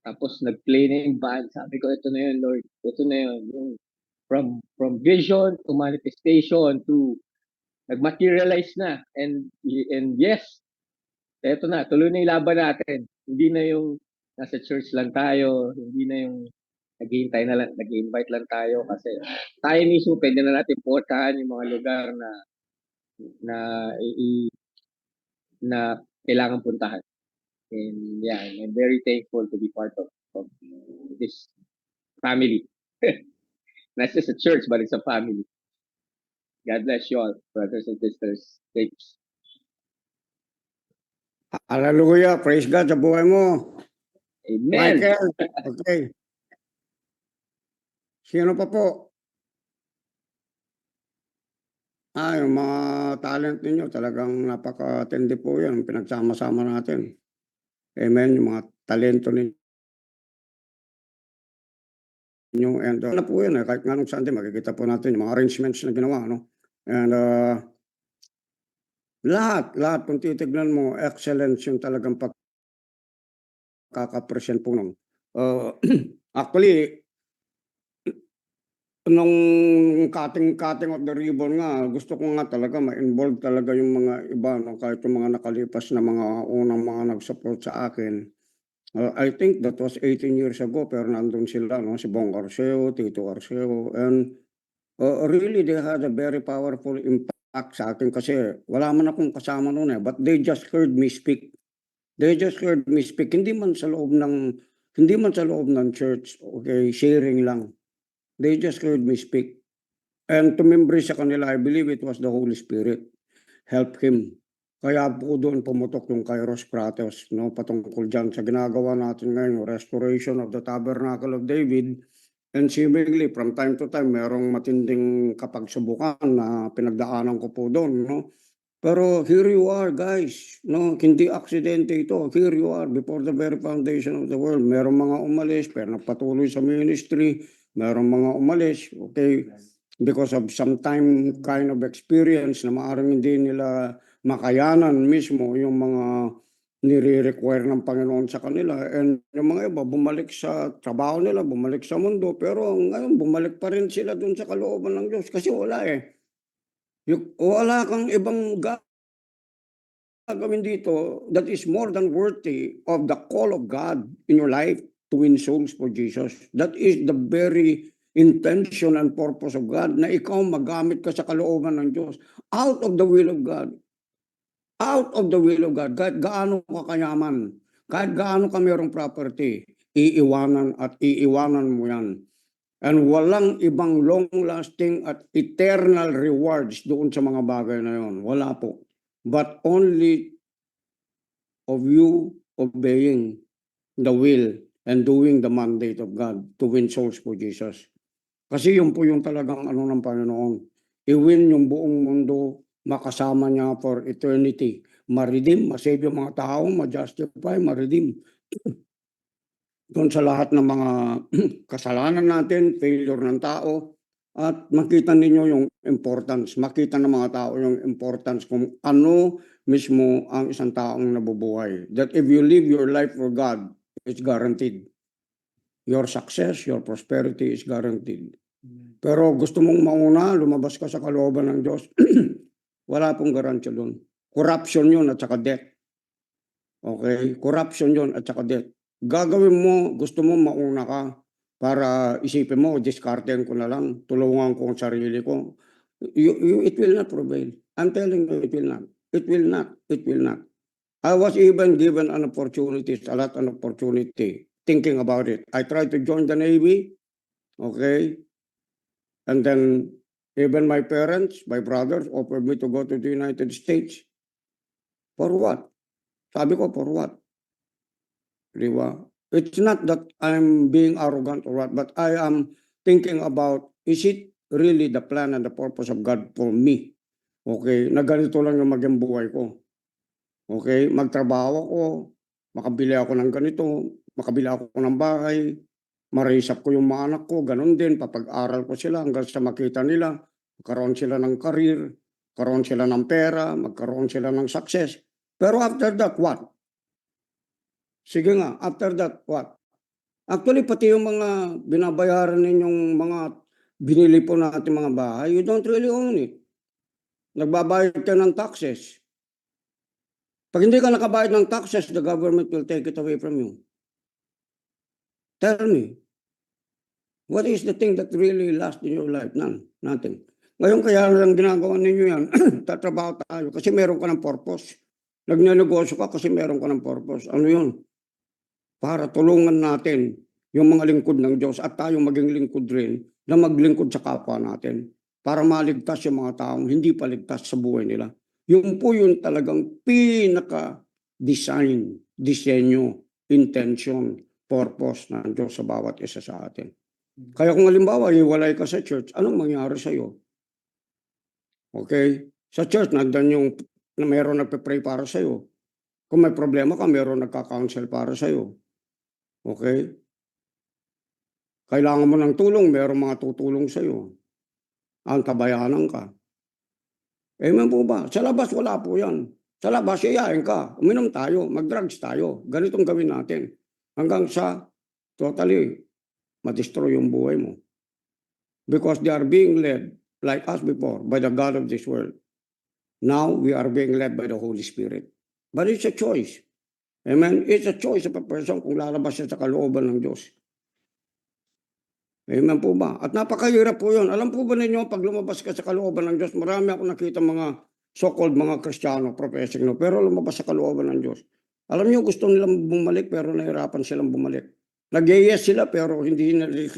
Tapos nag-play na yung band. Sabi ko, ito na yun, Lord. Ito na yun. Yung from vision to manifestation to nag-materialize na. And yes, eto na, tuloy na yung laban natin. Hindi na yung nasa church lang tayo, hindi na yung nag-iintay na lang, nag-invite lang tayo kasi tayo mismo pwede na natin puntahan yung mga lugar na na kailangan puntahan. And yeah, I'm very thankful to be part of this family. Not just a church, but it's a family. God bless you all, brothers and sisters. Thanks. Hallelujah. Praise God sa buhay mo. Amen. Michael. Okay. Sino pa po? Yung mga talent ninyo talagang napaka-tindi po yan. Pinagsama-sama natin. Amen. Yung mga talento ninyo. And ano po yan kahit nga nung Sunday makikita po natin yung mga arrangements na ginawa. No? And lahat kung titignan mo, excellence yung talagang pagkakapresent po nun. Actually, nung cutting of the ribbon nga, gusto ko nga talaga ma-involve talaga yung mga iba, no? Kahit yung mga nakalipas na mga unang mga nag-support sa akin. I think that was 18 years ago, pero nandun sila, no? Si Bong Arceo, Tito Arceo, and really they had a very powerful impact sa akin kasi wala man akong kasama noon but they just heard me speak. They just heard me speak. Hindi man sa loob ng church, okay, sharing lang. They just heard me speak. And tumimbre sa kanila, I believe it was the Holy Spirit. Help him. Kaya po doon pumutok yung Kairos Kratos, no? Patungkol dyan sa ginagawa natin ngayon, restoration of the Tabernacle of David. And seemingly, from time to time, merong matinding kapagsubukan na pinagdaanan ko po doon, no? Pero here you are, guys, no? Hindi aksidente ito. Here you are, before the very foundation of the world. Merong mga umalis, pero nagpatuloy sa ministry. Merong mga umalis, okay? Because of some time kind of experience na maaaring hindi nila makayanan mismo yung mga nire-require ng Panginoon sa kanila. And yung mga iba, bumalik sa trabaho nila, bumalik sa mundo. Pero ngayon, bumalik pa rin sila dun sa kalooban ng Diyos. Kasi wala wala kang ibang gagawin dito that is more than worthy of the call of God in your life to win souls for Jesus. That is the very intention and purpose of God na ikaw magamit ka sa kalooban ng Diyos out of the will of God. Out of the will of God. Kahit gaano ka kayaman, kahit gaano ka mayroong property, iiwanan mo yan. And walang ibang long-lasting at eternal rewards doon sa mga bagay na yon. Wala po. But only of you obeying the will and doing the mandate of God to win souls for Jesus. Kasi yun po yung talagang ng Panginoon. I-win yung buong mundo, makasama niya for eternity. Ma-redeem, ma-save yung mga tao, ma-justify, ma-redeem. Doon sa lahat ng mga kasalanan natin, failure ng tao, at makita ninyo yung importance, makita ng mga tao yung importance kung ano mismo ang isang taong nabubuhay. That if you live your life for God, it's guaranteed. Your success, your prosperity is guaranteed. Pero gusto mong mauna, lumabas ka sa kalooban ng Diyos, wala pong garansya doon. Corruption yun at saka death. Okay? Corruption yun at saka death. Gagawin mo, gusto mo mauna ka para isipin mo, diskarten ko na lang, tulungan ko ang sarili ko. It will not prevail. I'm telling you, it will not. It will not. It will not. I was even given an opportunity, a lot of opportunity, thinking about it. I tried to join the Navy, okay? And then even my parents, my brothers offered me to go to the United States. For what? Sabi ko, for what? Di ba? It's not that I'm being arrogant or what, but I am thinking about, is it really the plan and the purpose of God for me? Okay, na ganito lang yung maging buhay ko. Okay, magtrabaho ako, makabili ako ng ganito, makabili ako ng bahay, ma-raise up ko yung mga anak ko, ganun din, papag-aral ko sila hanggang sa makita nila, magkaroon sila ng career, magkaroon sila ng pera, magkaroon sila ng success. Pero after that, what? Sige nga, after that, what? Actually, pati yung mga binabayaran ninyong mga binili po natin mga bahay, you don't really own it. Nagbabayad ka ng taxes. Pag hindi ka nakabayad ng taxes, the government will take it away from you. Tell me, what is the thing that really lasts in your life? None. Nothing. Ngayon kaya lang ginagawa ninyo yan, tatrabaho tayo kasi meron ka ng purpose. Nagnenegosyo ka kasi meron ka ng purpose. Ano yun? Para tulungan natin yung mga lingkod ng Diyos at tayo maging lingkod rin na maglingkod sa kapwa natin para maligtas yung mga taong hindi pa ligtas sa buhay nila. Yung po yung talagang pinaka-design, disenyo, intention, purpose ng Diyos sa bawat isa sa atin. Kaya kung halimbawa, hiwalay ka sa church, anong mangyari sa'yo? Okay? Sa church, nandan yung na mayroon nagpe-pray para sa'yo. Kung may problema ka, mayroon nagka-counsel para sa'yo. Okay? Kailangan mo ng tulong, mayroon mga tutulong sa'yo. Ang tabayanan ka. Amen po ba? Sa labas, wala po yan. Sa labas, yayain ka. Uminom tayo, mag-drugs tayo. Ganitong gawin natin. Hanggang sa totally ma-destroy yung buhay mo. Because they are being led, like us before, by the God of this world. Now, we are being led by the Holy Spirit. But it's a choice. Amen? It's a choice of a person kung lalabas siya sa kalooban ng Diyos. Amen po ba? At napakahirap po yun. Alam po ba ninyo, pag lumabas ka sa kalooban ng Diyos, marami ako nakita mga so-called mga Kristiyano, professing, no? Pero lumabas sa kalooban ng Diyos. Alam niyo, gusto nilang bumalik, pero nahirapan silang bumalik. Nag-yes sila, pero hindi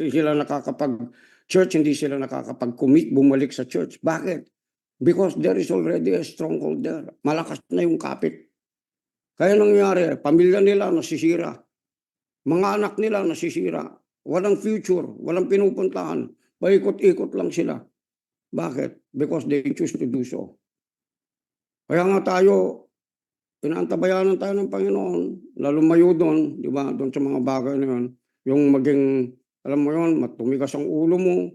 sila nakakapag-church, hindi sila nakakapag-commit, bumalik sa church. Bakit? Because there is already a stronghold there. Malakas na yung kapit. Kaya nangyari, pamilya nila nasisira. Mga anak nila nasisira. Walang future, walang pinupuntahan. Paikot-ikot lang sila. Bakit? Because they choose to do so. Kaya nga tayo, inaantabayanan tayo ng Panginoon, lalo mayo doon, di ba, doon sa mga bagay na yun, yung maging, alam mo yun, tumigas ang ulo mo,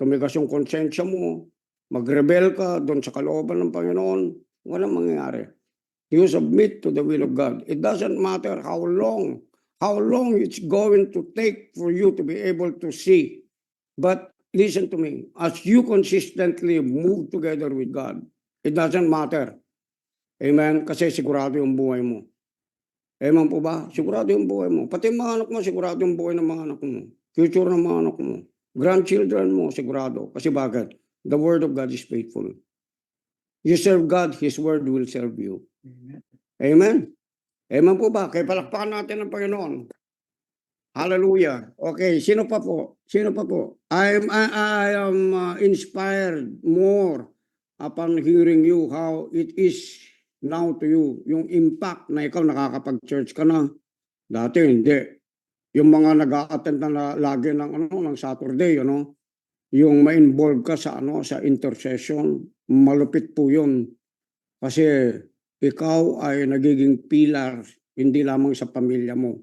tumigas yung konsensya mo, mag-rebel ka doon sa kalooban ng Panginoon, walang mangyayari. You submit to the will of God. It doesn't matter how long it's going to take for you to be able to see. But listen to me, as you consistently move together with God, it doesn't matter. Amen? Kasi sigurado yung buhay mo. Amen po ba? Sigurado yung buhay mo. Pati mga anak mo, sigurado yung buhay ng mga anak mo. Future ng mga anak mo. Grandchildren mo, sigurado. Kasi bakit? The word of God is faithful. You serve God, His word will serve you. Amen? Amen po ba? Kaya palakpakan natin ang Panginoon. Hallelujah. Okay, sino pa po? Sino pa po? I am inspired more upon hearing you how it is now to you. Yung impact na ikaw nakakapag-church ka na. Dati hindi. Yung mga nag-a-attend na lagi ng Saturday, yung ma-involve ka sa sa intercession, malupit po yun. Kasi ikaw ay nagiging pillar hindi lamang sa pamilya mo,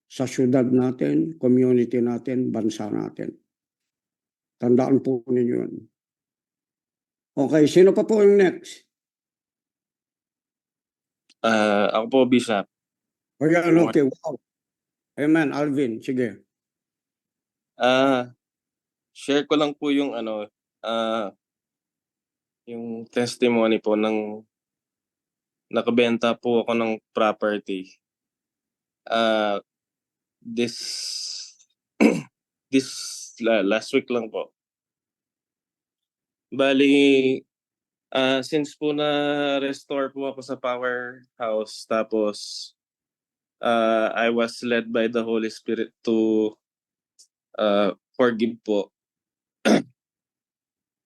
sa syudad natin, community natin, bansa natin. Tandaan po ninyo yun. Okay, sino pa po yung next? Ako po, Bishop. Okay, wow. Amen, Alvin, sige. Share ko lang po yung yung testimony po ng nakabenta po ako ng property. This last week lang po. Bali, since po na-restore po ako sa powerhouse, tapos I was led by the Holy Spirit to forgive po.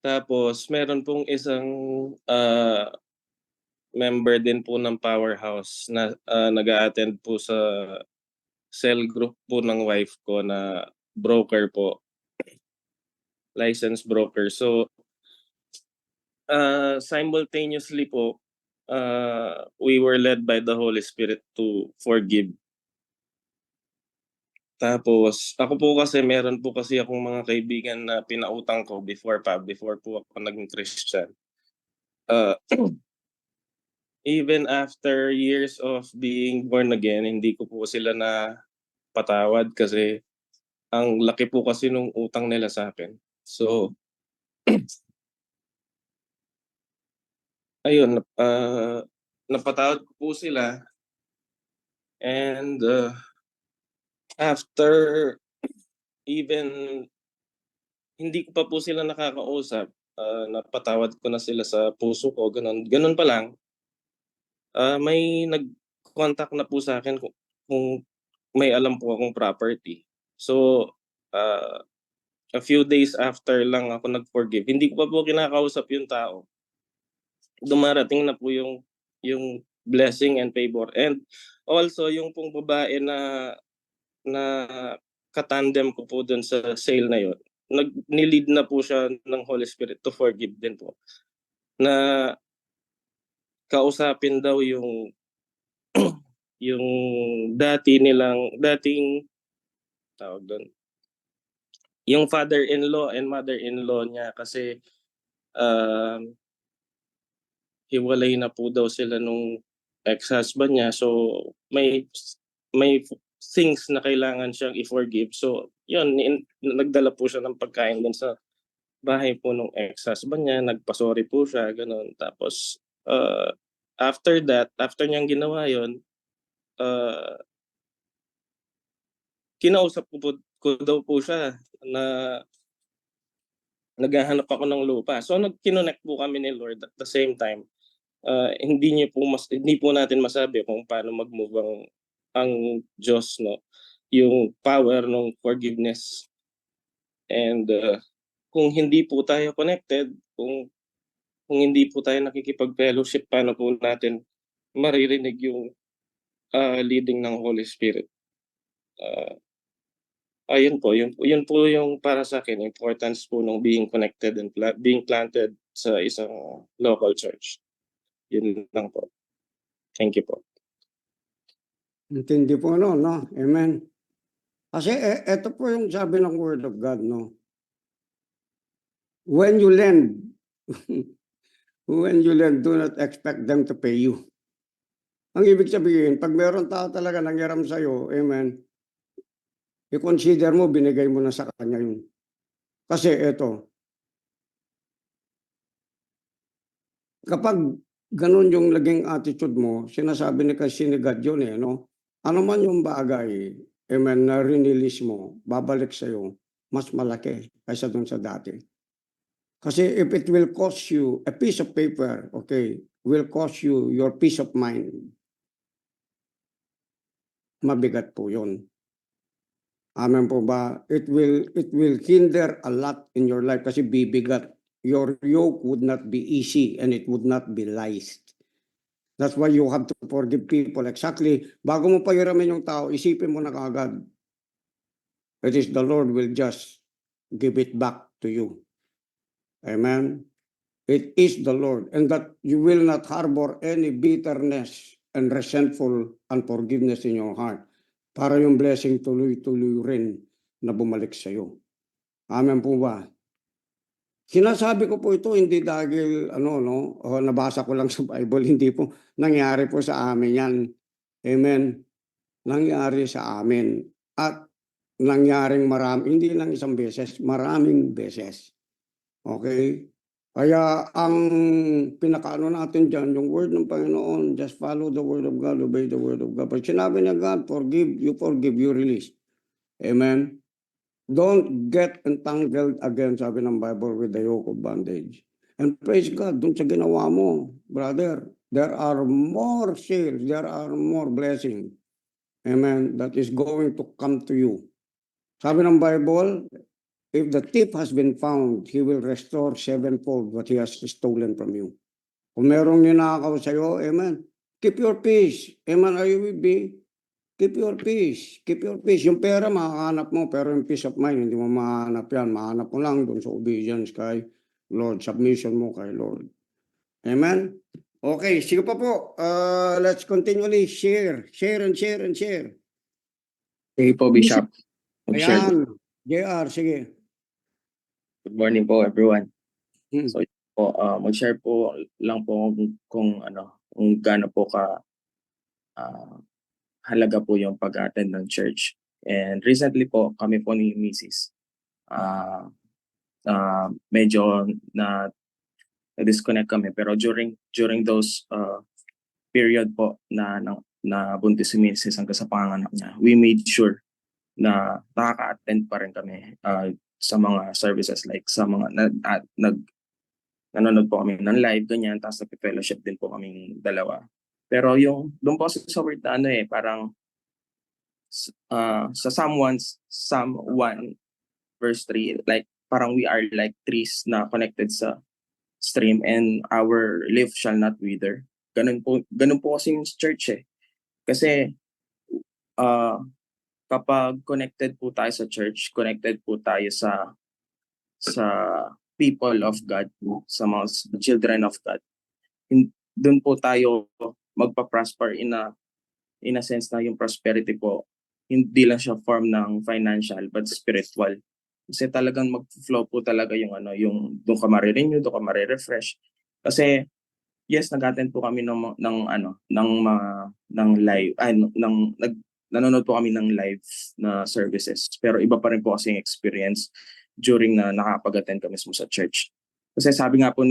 Tapos meron pong isang member din po ng Powerhouse na nag-a-attend po sa cell group po ng wife ko na broker po. Licensed broker. So, simultaneously po, we were led by the Holy Spirit to forgive. Tapos, ako po kasi, meron po kasi akong mga kaibigan na pinautang ko before po ako naging Christian. Even after years of being born again, hindi ko po sila na patawad kasi ang laki po kasi nung utang nila sa akin. So, ayun, napatawad ko po sila. And after even hindi ko pa po sila nakakausap, napatawad ko na sila sa puso ko, ganun pa lang. May nag-contact na po sa akin kung may alam po akong property. So, a few days after lang ako nag-forgive. Hindi ko pa po kinakausap yung tao. Dumarating na po yung blessing and favor. And also yung pong babae na katandem ko po dun sa sale na yun, nilid na po siya ng Holy Spirit to forgive din po. Na kausapin daw yung yung dating tawag doon, yung father-in-law and mother-in-law niya kasi hiwalay na po daw sila nung ex-husband niya. So may things na kailangan siyang i-forgive. So yun, nagdala po siya ng pagkain dun sa bahay po nung ex-husband niya, nagpasorry po siya, ganun. Tapos after niyang ginawa yun, kinausap ko daw po siya na naghahanap ako ng lupa. So kinonect po kami ni Lord at the same time. Hindi po natin masabi kung paano mag-move ang Diyos, no? Yung power ng forgiveness. And kung hindi po tayo connected, kung hindi po tayo nakikipag-fellowship, paano po natin maririnig yung leading ng Holy Spirit? Ayun po, yun po yung para sa akin, importance po ng being connected and being planted sa isang local church. Yun lang po. Thank you po. Intindi po no? Amen. Kasi ito po yung sabi ng Word of God, no? When you lend, do not expect them to pay you. Ang ibig sabihin, pag meron tao talaga nangyaram sa'yo, amen, i-consider mo, binigay mo na sa kanya yun. Kasi ito, kapag ganun yung naging attitude mo, sinasabi ni kasi ni God yun no? Ano man yung bagay, amen, na rinilis mo, babalik sa'yo, mas malaki kaysa dun sa dati. Kasi if it will cost you a piece of paper, okay, will cost you your peace of mind, mabigat po yun. Amen po ba? It will hinder a lot in your life kasi bibigat. Your yoke would not be easy and it would not be light. That's why you have to forgive people. Exactly. Bago mo pahiramin yung tao, isipin mo na kaagad. It is the Lord will just give it back to you. Amen. It is the Lord. And that you will not harbor any bitterness and resentful unforgiveness in your heart. Para yung blessing tuloy-tuloy rin na bumalik sa iyo. Amen po ba? Sinasabi ko po ito hindi dahil nabasa ko lang sa Bible, hindi po nangyari po sa amin yan. Amen. Nangyari sa amin at nangyaring hindi lang isang beses, maraming beses. Okay? Kaya ang pinakaano natin dyan, yung word ng Panginoon, just follow the word of God, obey the word of God. Pag sinabi niya God, forgive, you release. Amen? Don't get entangled again, sabi ng Bible, with the yoke of bondage. And praise God, dun sa ginawa mo, brother, there are more sales, there are more blessings. Amen? That is going to come to you. Sabi ng Bible, if the thief has been found, he will restore sevenfold what he has stolen from you. Kung merong ninakaw sa'yo, amen. Keep your peace. Amen, are you with me? Keep your peace. Keep your peace. Yung pera, makahanap mo. Pero yung peace of mind, hindi mo mahanap yan. Mahanap mo lang dun sa obedience kay Lord. Submission mo kay Lord. Amen? Okay, sige pa po. Let's continually share. Share and share and share. Sige po, Bishop. Mag-share. Ayan. JR, sige. Good morning po, everyone. Hmm. So, po, mag-share po lang po kung gaano po halaga po yung pag-attend ng church. And recently po, kami po ni Mrs. Medyo na-disconnect kami. Pero during those period po na buntis si Mrs. hanggang sa panganak niya, we made sure na nakaka-attend pa rin kami sa mga services, like sa mga nanonood po kami ng live, ganyan, tapos nag-fellowship din po kaming dalawa. Pero yung doon po sa word na parang sa Psalm 1 verse 3, like parang we are like trees na connected sa stream and our leaf shall not wither. Ganun po kasi yung church eh. Kasi kapag connected po tayo sa church, connected po tayo sa people of God, sa mga children of God, doon po tayo magpa-prosper in a sense na yung prosperity po, hindi lang siya form ng financial but spiritual. Kasi talagang mag-flow po talaga yung doon ka marirenew, doon ka marirefresh. Kasi yes, nag-attend po kami ng live, nanonood po kami ng live na services. Pero iba pa rin po kasi yung experience during na nakapag-attend kami mismo sa church. Kasi sabi nga po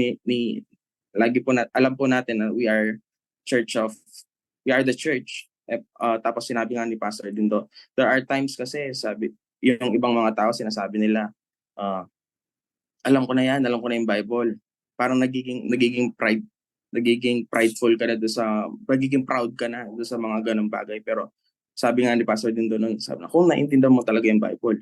lagi po alam po natin na we are the church. Tapos sinabi nga ni Pastor Dindo, there are times kasi yung ibang mga tao sinasabi nila, alam ko na yung Bible. Parang nagiging prideful ka na nagiging proud ka na doon sa mga ganong bagay. Pero sabi nga ni Pastor Dindo noon, sabi na, kung naintindihan mo talaga yung Bible,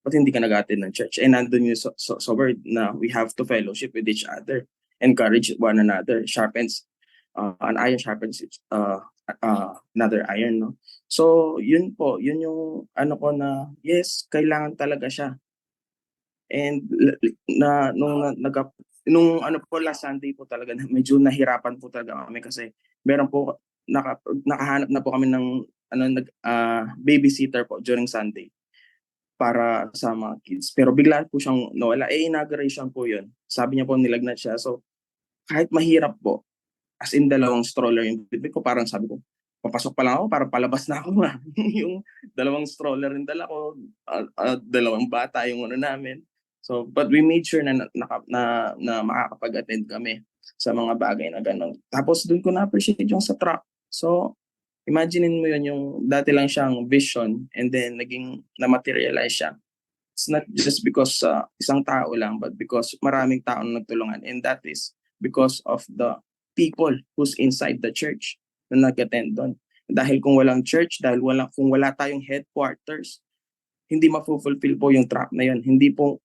ba't hindi ka nag-attend ng church? And nandun yung sa word na we have to fellowship with each other, encourage one another, sharpens, an iron sharpens another iron, no? So, yun yung ko na, yes, kailangan talaga siya. And nung last Sunday po talaga, medyo nahirapan po talaga kami kasi meron po, nakahanap na po kami ng babysitter po during Sunday para sa mga kids. Pero bigla po siyang nawala. Inauguration po yun. Sabi niya po nilagnat siya. So, kahit mahirap po, as in dalawang stroller yung bibig ko, parang sabi ko, papasok pa lang ako, parang palabas na ako na. Yung dalawang stroller yung dala ko, dalawang bata yung namin. So, but we made sure na makakapag-attend kami sa mga bagay na gano'n. Tapos doon ko na-appreciate yung sa truck. So, imaginein mo yun, yung dati lang siyang vision and then naging na-materialize siya. It's not just because isang tao lang, but because maraming tao na nagtulungan. And that is because of the people who's inside the church na nag-attend doon. Dahil kung walang church, kung wala tayong headquarters, hindi ma-fulfill po yung track na yun. Hindi po,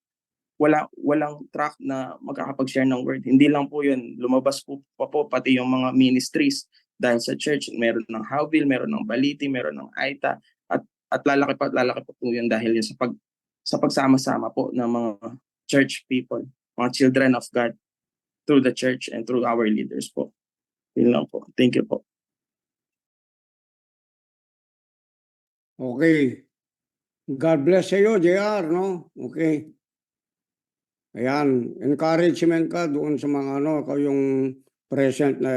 walang track na magkakapag-share ng word. Hindi lang po yun, lumabas po pati yung mga ministries. Dahil sa church, meron ng Howville, meron ng Baliti, meron ng Aita, at lalaki pa po yun dahil yun sa pagsama-sama po ng mga church people, mga children of God, through the church and through our leaders po. Yun lang po. Thank you po. Okay. God bless sa iyo, JR, no? Okay. Ayan, encouragement ka doon sa mga yung present na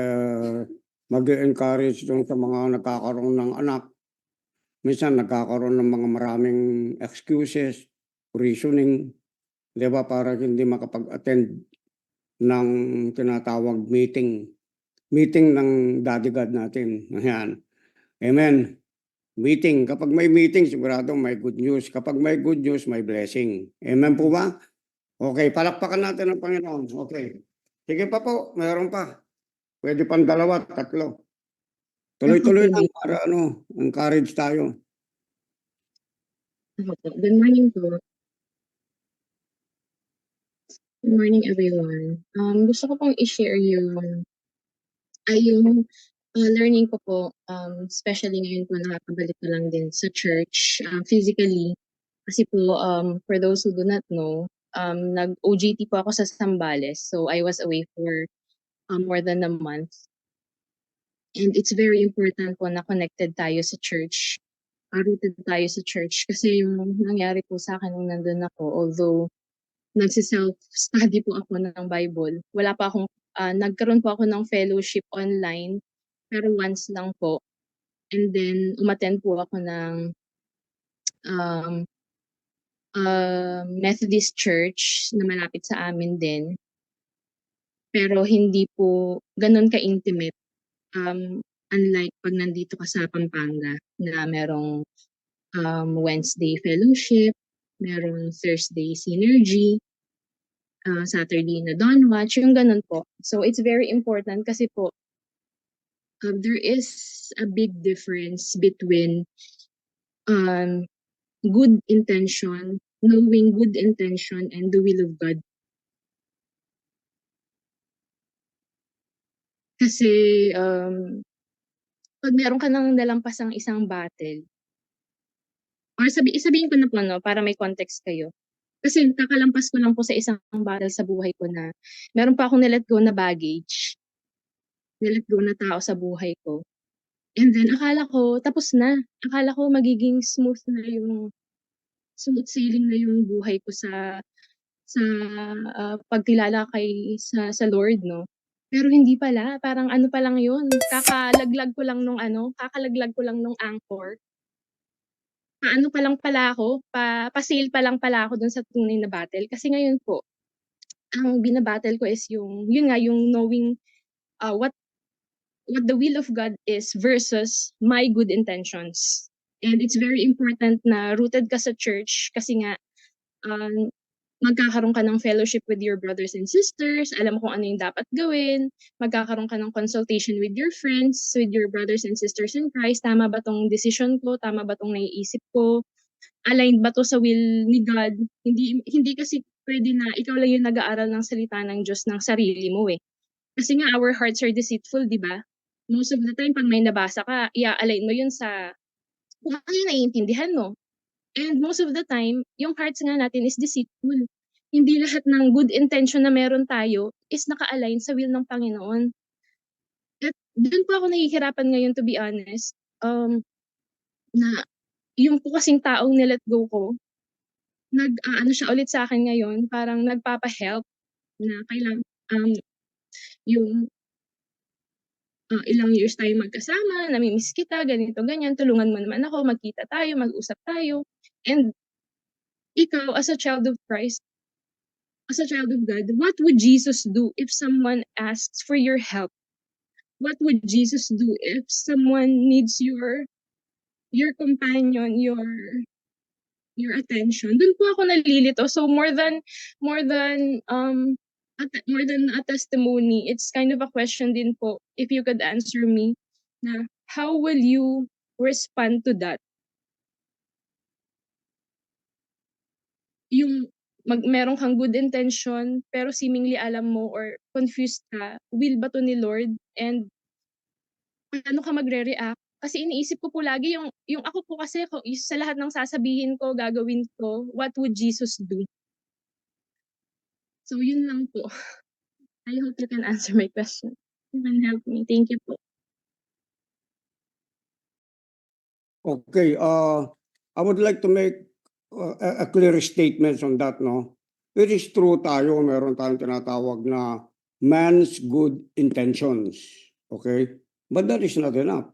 mag-encourage doon sa mga nagkakaroon ng anak. Minsan nagkakaroon ng mga maraming excuses, reasoning, di ba, para hindi makapag-attend ng tinatawag meeting ng Daddy God natin. Ayan. Amen. Meeting. Kapag may meeting, sigurado may good news. Kapag may good news, may blessing. Amen po ba? Okay, palakpakan natin ang Panginoon. Okay. Sige pa po, mayroon pa. Pwede pang 2, 3. Tuloy-tuloy lang para encourage tayo. Good morning po. Good morning everyone. Gusto ko pong i-share yung ay yung learning ko po, especially ngayon po nakakabalik ko lang din sa church physically. Kasi po, for those who do not know, nag-OJT po ako sa Zambales. So I was away for more than a month. And it's very important po na connected tayo sa church. Rooted tayo sa church. Kasi yung nangyari po sa akin nung nandun ako, although nagsi-self-study po ako ng Bible, wala pa akong, nagkaroon po ako ng fellowship online, pero once lang po. And then, umattend po ako ng Methodist Church na malapit sa amin din. Pero hindi po ganun ka-intimate. Unlike pag nandito ka sa Pampanga na merong Wednesday fellowship, merong Thursday synergy, Saturday na Dawn Watch, yung ganun po. So it's very important kasi po there is a big difference between good intention, knowing good intention and the will of God. Kasi pag meron ka nang nalampasang isang battle, or sabihin ko na po no, para may context kayo. Kasi kakalampas ko lang po sa isang battle sa buhay ko na meron pa akong nilet go na baggage. Nilet go na tao sa buhay ko. And then akala ko tapos na. Akala ko magiging smooth sailing na yung buhay ko sa pagkilala sa Lord, no. Pero hindi pala, parang ano pa lang yun, kakalaglag ko lang nung anchor. Paano pa lang pala ako, pa-sail pa lang pala ako dun sa tunay na battle. Kasi ngayon po, ang binabattle ko is yun nga, yung knowing what the will of God is versus my good intentions. And it's very important na rooted ka sa church kasi nga magkakaroon ka ng fellowship with your brothers and sisters, alam mo kung ano yung dapat gawin, magkakaroon ka ng consultation with your friends, with your brothers and sisters in Christ, tama ba tong decision ko, tama ba tong naiisip ko, aligned ba to sa will ni God, hindi kasi pwede na ikaw lang yung nag-aaral ng salita ng Diyos ng sarili mo eh. Kasi nga our hearts are deceitful, di ba? Most of the time, pag may nabasa ka, i-align mo yun sa kung ano yung naiintindihan mo. And most of the time, yung hearts nga natin is deceitful. Hindi lahat ng good intention na meron tayo is naka-align sa will ng Panginoon. At doon po ako nahihirapan ngayon, to be honest, na yung po kasing taong nilet go ko, nag-ano siya ulit sa akin ngayon, parang nagpapa-help na kailangan yung ilang years tayo magkasama, namimiss kita, ganito, ganyan, tulungan mo naman ako, magkita tayo, mag-usap tayo. And ikaw, as a child of Christ, as a child of God, what would Jesus do if someone asks for your help? What would Jesus do if someone needs your companion, your attention? Doon po ako nalilito. So more than a testimony, it's kind of a question din po, if you could answer me, na how will you respond to that? Yung meron kang good intention, pero seemingly alam mo or confused ka, will ba to ni Lord? And paano ka magre-react? Kasi iniisip ko po lagi yung ako po kasi sa lahat ng sasabihin ko, gagawin ko, what would Jesus do? So yun lang po. I hope you can answer my question. You can help me. Thank you po. Okay, I would like to make a clear statement on that, no? It is true tayo, meron tayong tinatawag na man's good intentions, okay? But that is not enough.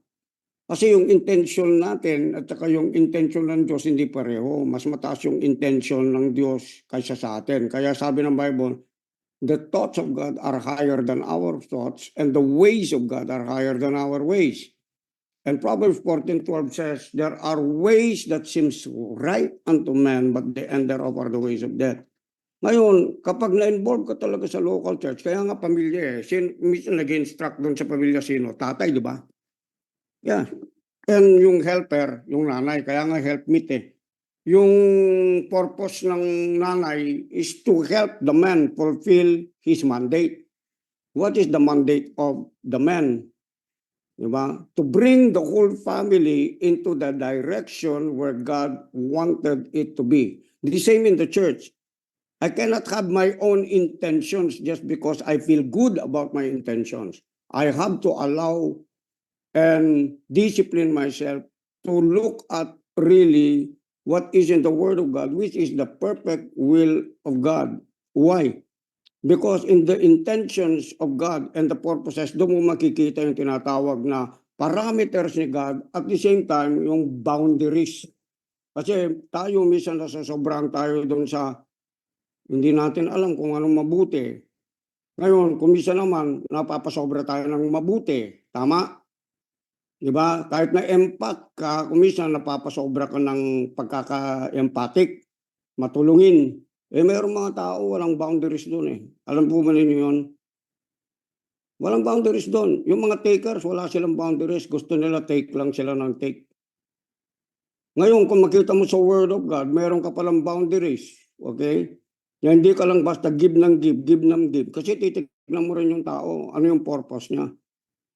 Kasi yung intention natin at saka yung intention ng Diyos hindi pareho. Mas mataas yung intention ng Diyos kaysa sa atin. Kaya sabi ng Bible, the thoughts of God are higher than our thoughts and the ways of God are higher than our ways. And Proverbs 14:12 says, there are ways that seems right unto man, but the end thereof are the ways of death. Ngayon, kapag na-involve ka talaga sa local church, kaya nga pamilya minsan nag-instruct doon sa pamilya sino? Tatay, di ba? Yeah. And yung helper, yung nanay, kaya nga helpmeet Yung purpose ng nanay is to help the man fulfill his mandate. what is the mandate of the man? Diba? To bring the whole family into the direction where God wanted it to be. The same in the church. I cannot have my own intentions just because I feel good about my intentions. I have to allow and discipline myself to look at really what is in the Word of God, which is the perfect will of God. Why? Because in the intentions of God and the purposes, doon mo makikita yung tinatawag na parameters ni God at the same time yung boundaries. Kasi tayo minsan nasasobrang tayo doon sa hindi natin alam kung anong mabuti. Ngayon, kung minsan naman napapasobra tayo ng mabuti. Tama? Diba? Kahit na empath ka, kung minsan napapasobra ka ng pagkaka-empathic, matulungin. Eh, mayroong mga tao, walang boundaries doon eh. Alam po ba ninyo yun? Walang boundaries doon. Yung mga takers, wala silang boundaries. Gusto nila take lang sila ng take. Ngayon, kung makita mo sa Word of God, mayroon ka palang boundaries. Okay? Na hindi ka lang basta give ng give. Kasi titignan mo rin yung tao. Ano yung purpose niya?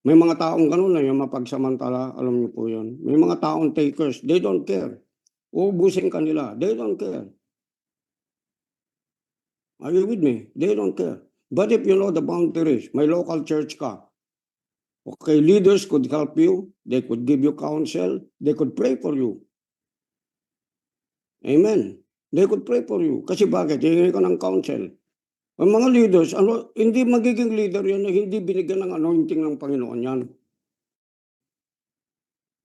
May mga taong ganun na yung mapagsamantala. Alam niyo po yun. May mga taong takers. They don't care. Uubusin ka nila. They don't care. Are you with me? They don't care. But if you know the boundaries, may local church ka. Okay, leaders could help you. They could give you counsel. They could pray for you. Amen. They could pray for you. Kasi bakit? Hingi ka ng counsel. Ang mga leaders, hindi magiging leader yan na hindi binigyan ng anointing ng Panginoon yan.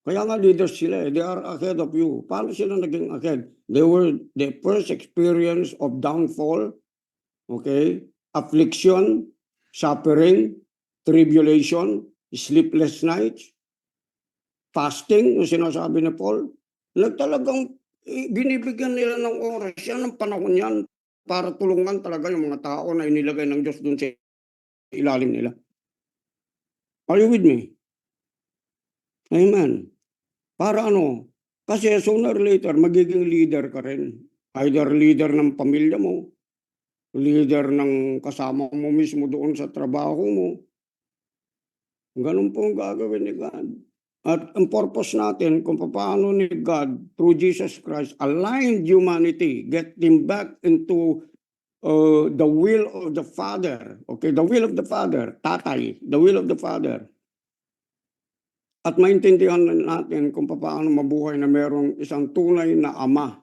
Kaya nga leaders sila eh. They are ahead of you. Paano sila naging ahead? They were the first experience of downfall. Okay? Affliction, suffering, tribulation, sleepless nights, fasting, yung sinasabi ni Paul. Talagang binibigyan nila ng oras yan, ng panahon yan, para tulungan talaga yung mga tao na inilagay ng Diyos dun sa ilalim nila. Are you with me? Amen. Para ano? Kasi sooner or later, magiging leader ka rin. Either leader ng pamilya mo, leader ng kasama mo mismo doon sa trabaho mo. Ganun po ang gagawin ni God. At ang purpose natin kung paano ni God through Jesus Christ aligned humanity, get them back into the will of the Father. Okay, the will of the Father, tatay, the will of the Father. At maintindihan natin kung paano mabuhay na merong isang tunay na ama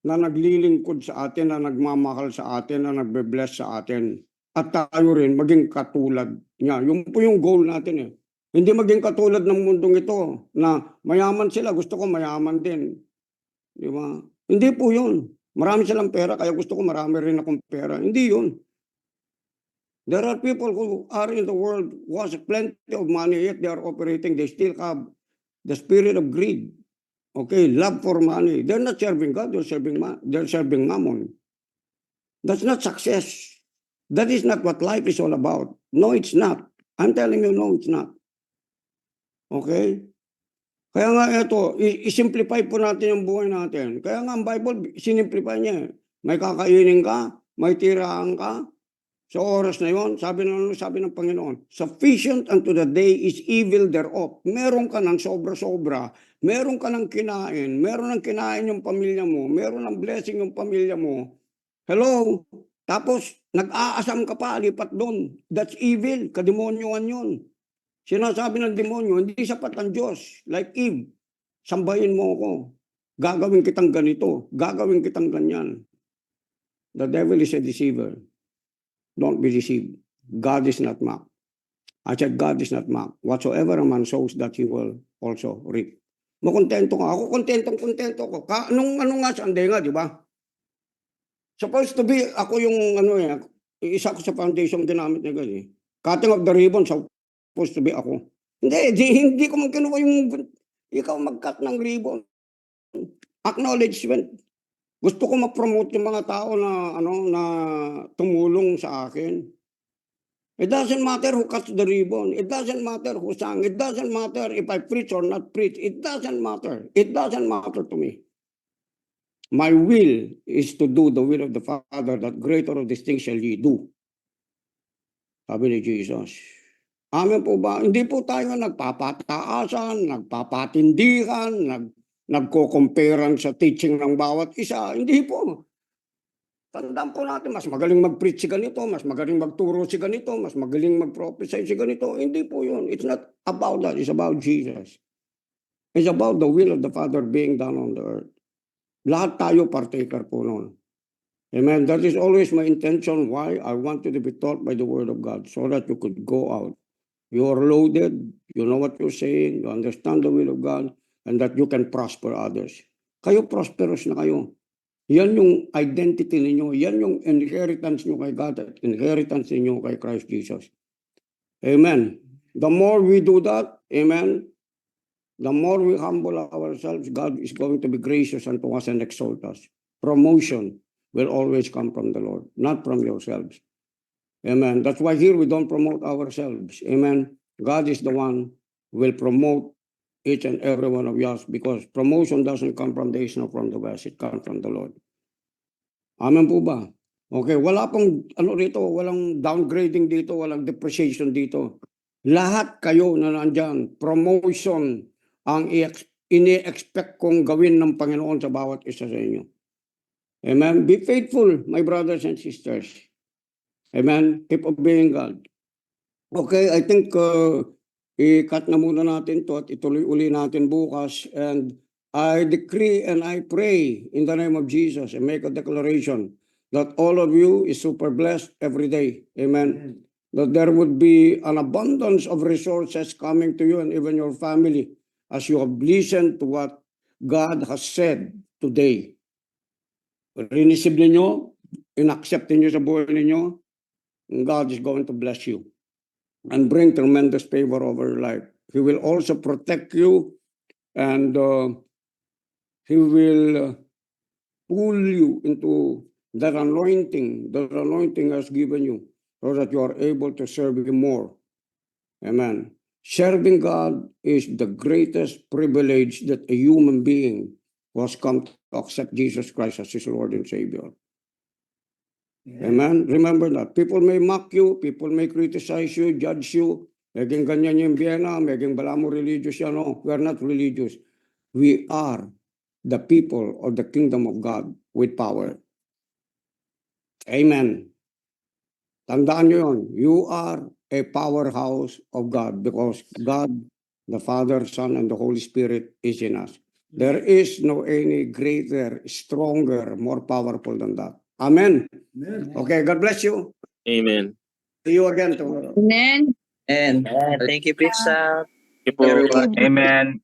na naglilingkod sa atin, na nagmamahal sa atin, na nagbe-bless sa atin. At tayo rin maging katulad niya. Yung po yung goal natin eh. Hindi maging katulad ng mundong ito na mayaman sila, gusto ko mayaman din. Di ba? Hindi po yun. Marami silang pera, kaya gusto ko marami rin akong pera. Hindi yun. There are people who are in the world who has plenty of money, yet they are operating, they still have the spirit of greed. Okay, love for money. They're not serving God, they're serving mammon. That's not success. That is not what life is all about. No, it's not. I'm telling you, no, it's not. Okay? Kaya nga ito, i-simplify po natin yung buhay natin. Kaya nga ang Bible, sinimplify niya. May kakainin ka, may tirahan ka. Sa oras na yon, sabi ng Panginoon, sufficient unto the day is evil thereof. Meron ka ng sobra-sobra, meron ka ng kinain, meron ng kinain yung pamilya mo, meron ng blessing yung pamilya mo. Hello? Tapos, nag-aasam ka pa, lipat doon. That's evil, kademonyoan yun. Sinasabi ng demonyo, hindi sapat ang Diyos. Like Eve, sambahin mo ako. Gagawin kitang ganito. Gagawin kitang ganyan. The devil is a deceiver. Don't be deceived. God is not mocked. I said, God is not mocked. Whatsoever a man sows, that he will also reap. Makontento ka. Ako kontento ko. Anong nga Sunday nga, di ba? Supposed to be, ako yung isa ko sa foundation ginamit niya ganyan. Cutting of the ribbon, supposed to be ako. Hindi ko magkinuha yung, ikaw mag-cut ng ribbon. Acknowledgement. Gusto ko ma-promote yung mga tao na, na tumulong sa akin. It doesn't matter who cuts the ribbon. It doesn't matter who sang. It doesn't matter if I preach or not preach. It doesn't matter. It doesn't matter to me. My will is to do the will of the Father, that greater of these things shall ye do. Sabi ni Jesus. Amen po ba? Hindi po tayo nagpapataasan, nagpapatindihan, nagko-comparean sa teaching ng bawat isa. Hindi po. Tandaan po natin, mas magaling mag-preach si ganito, mas magaling magturo si ganito, mas magaling mag-prophesy si ganito. Hindi po yun. It's not about that. It's about Jesus. It's about the will of the Father being done on the earth. Lahat tayo partaker po noon. Amen. That is always my intention why I want you to be taught by the Word of God so that you could go out. You are loaded, you know what you're saying, you understand the will of God, and that you can prosper others. Kayo prosperous na kayo. Yan yung identity ninyo, yan yung inheritance nyo kay God at inheritance ninyo kay Christ Jesus. Amen. The more we do that, amen, the more we humble ourselves, God is going to be gracious unto us and exalt us. Promotion will always come from the Lord, not from yourselves. Amen. That's why here we don't promote ourselves. Amen. God is the one who will promote each and every one of us because promotion doesn't come from the east nor from the west. It comes from the Lord. Amen po ba? Okay, wala pong ano rito, walang downgrading dito, walang depreciation dito. Lahat kayo na nandyan, promotion ang ini-expect kong gawin ng Panginoon sa bawat isa sa inyo. Amen. Be faithful, my brothers and sisters. Amen. Keep obeying God. Okay, I think i-cut na muna natin to at ituloy uli natin bukas. And I decree and I pray in the name of Jesus and make a declaration that all of you is super blessed every day. Amen. That there would be an abundance of resources coming to you and even your family as you have listened to what God has said today. Rinisip ninyo, in-accept ninyo sa buhay ninyo, God is going to bless you and bring tremendous favor over your life. He will also protect you and He will pull you into that anointing has given you so that you are able to serve Him more. Amen. Serving God is the greatest privilege that a human being who has come to accept Jesus Christ as his Lord and Savior. Amen. Remember that. People may mock you, people may criticize you, judge you. Maging ganyan yung Vienna, maging bala mo religious yan. No, we are not religious. We are the people of the kingdom of God with power. Amen. Tandaan nyo yun. You are a powerhouse of God because God, the Father, Son, and the Holy Spirit is in us. There is no any greater, stronger, more powerful than that. Amen. Okay, God bless you. Amen. See you again tomorrow. Amen. And thank you, Bishop. Thank you po. Everyone. Amen.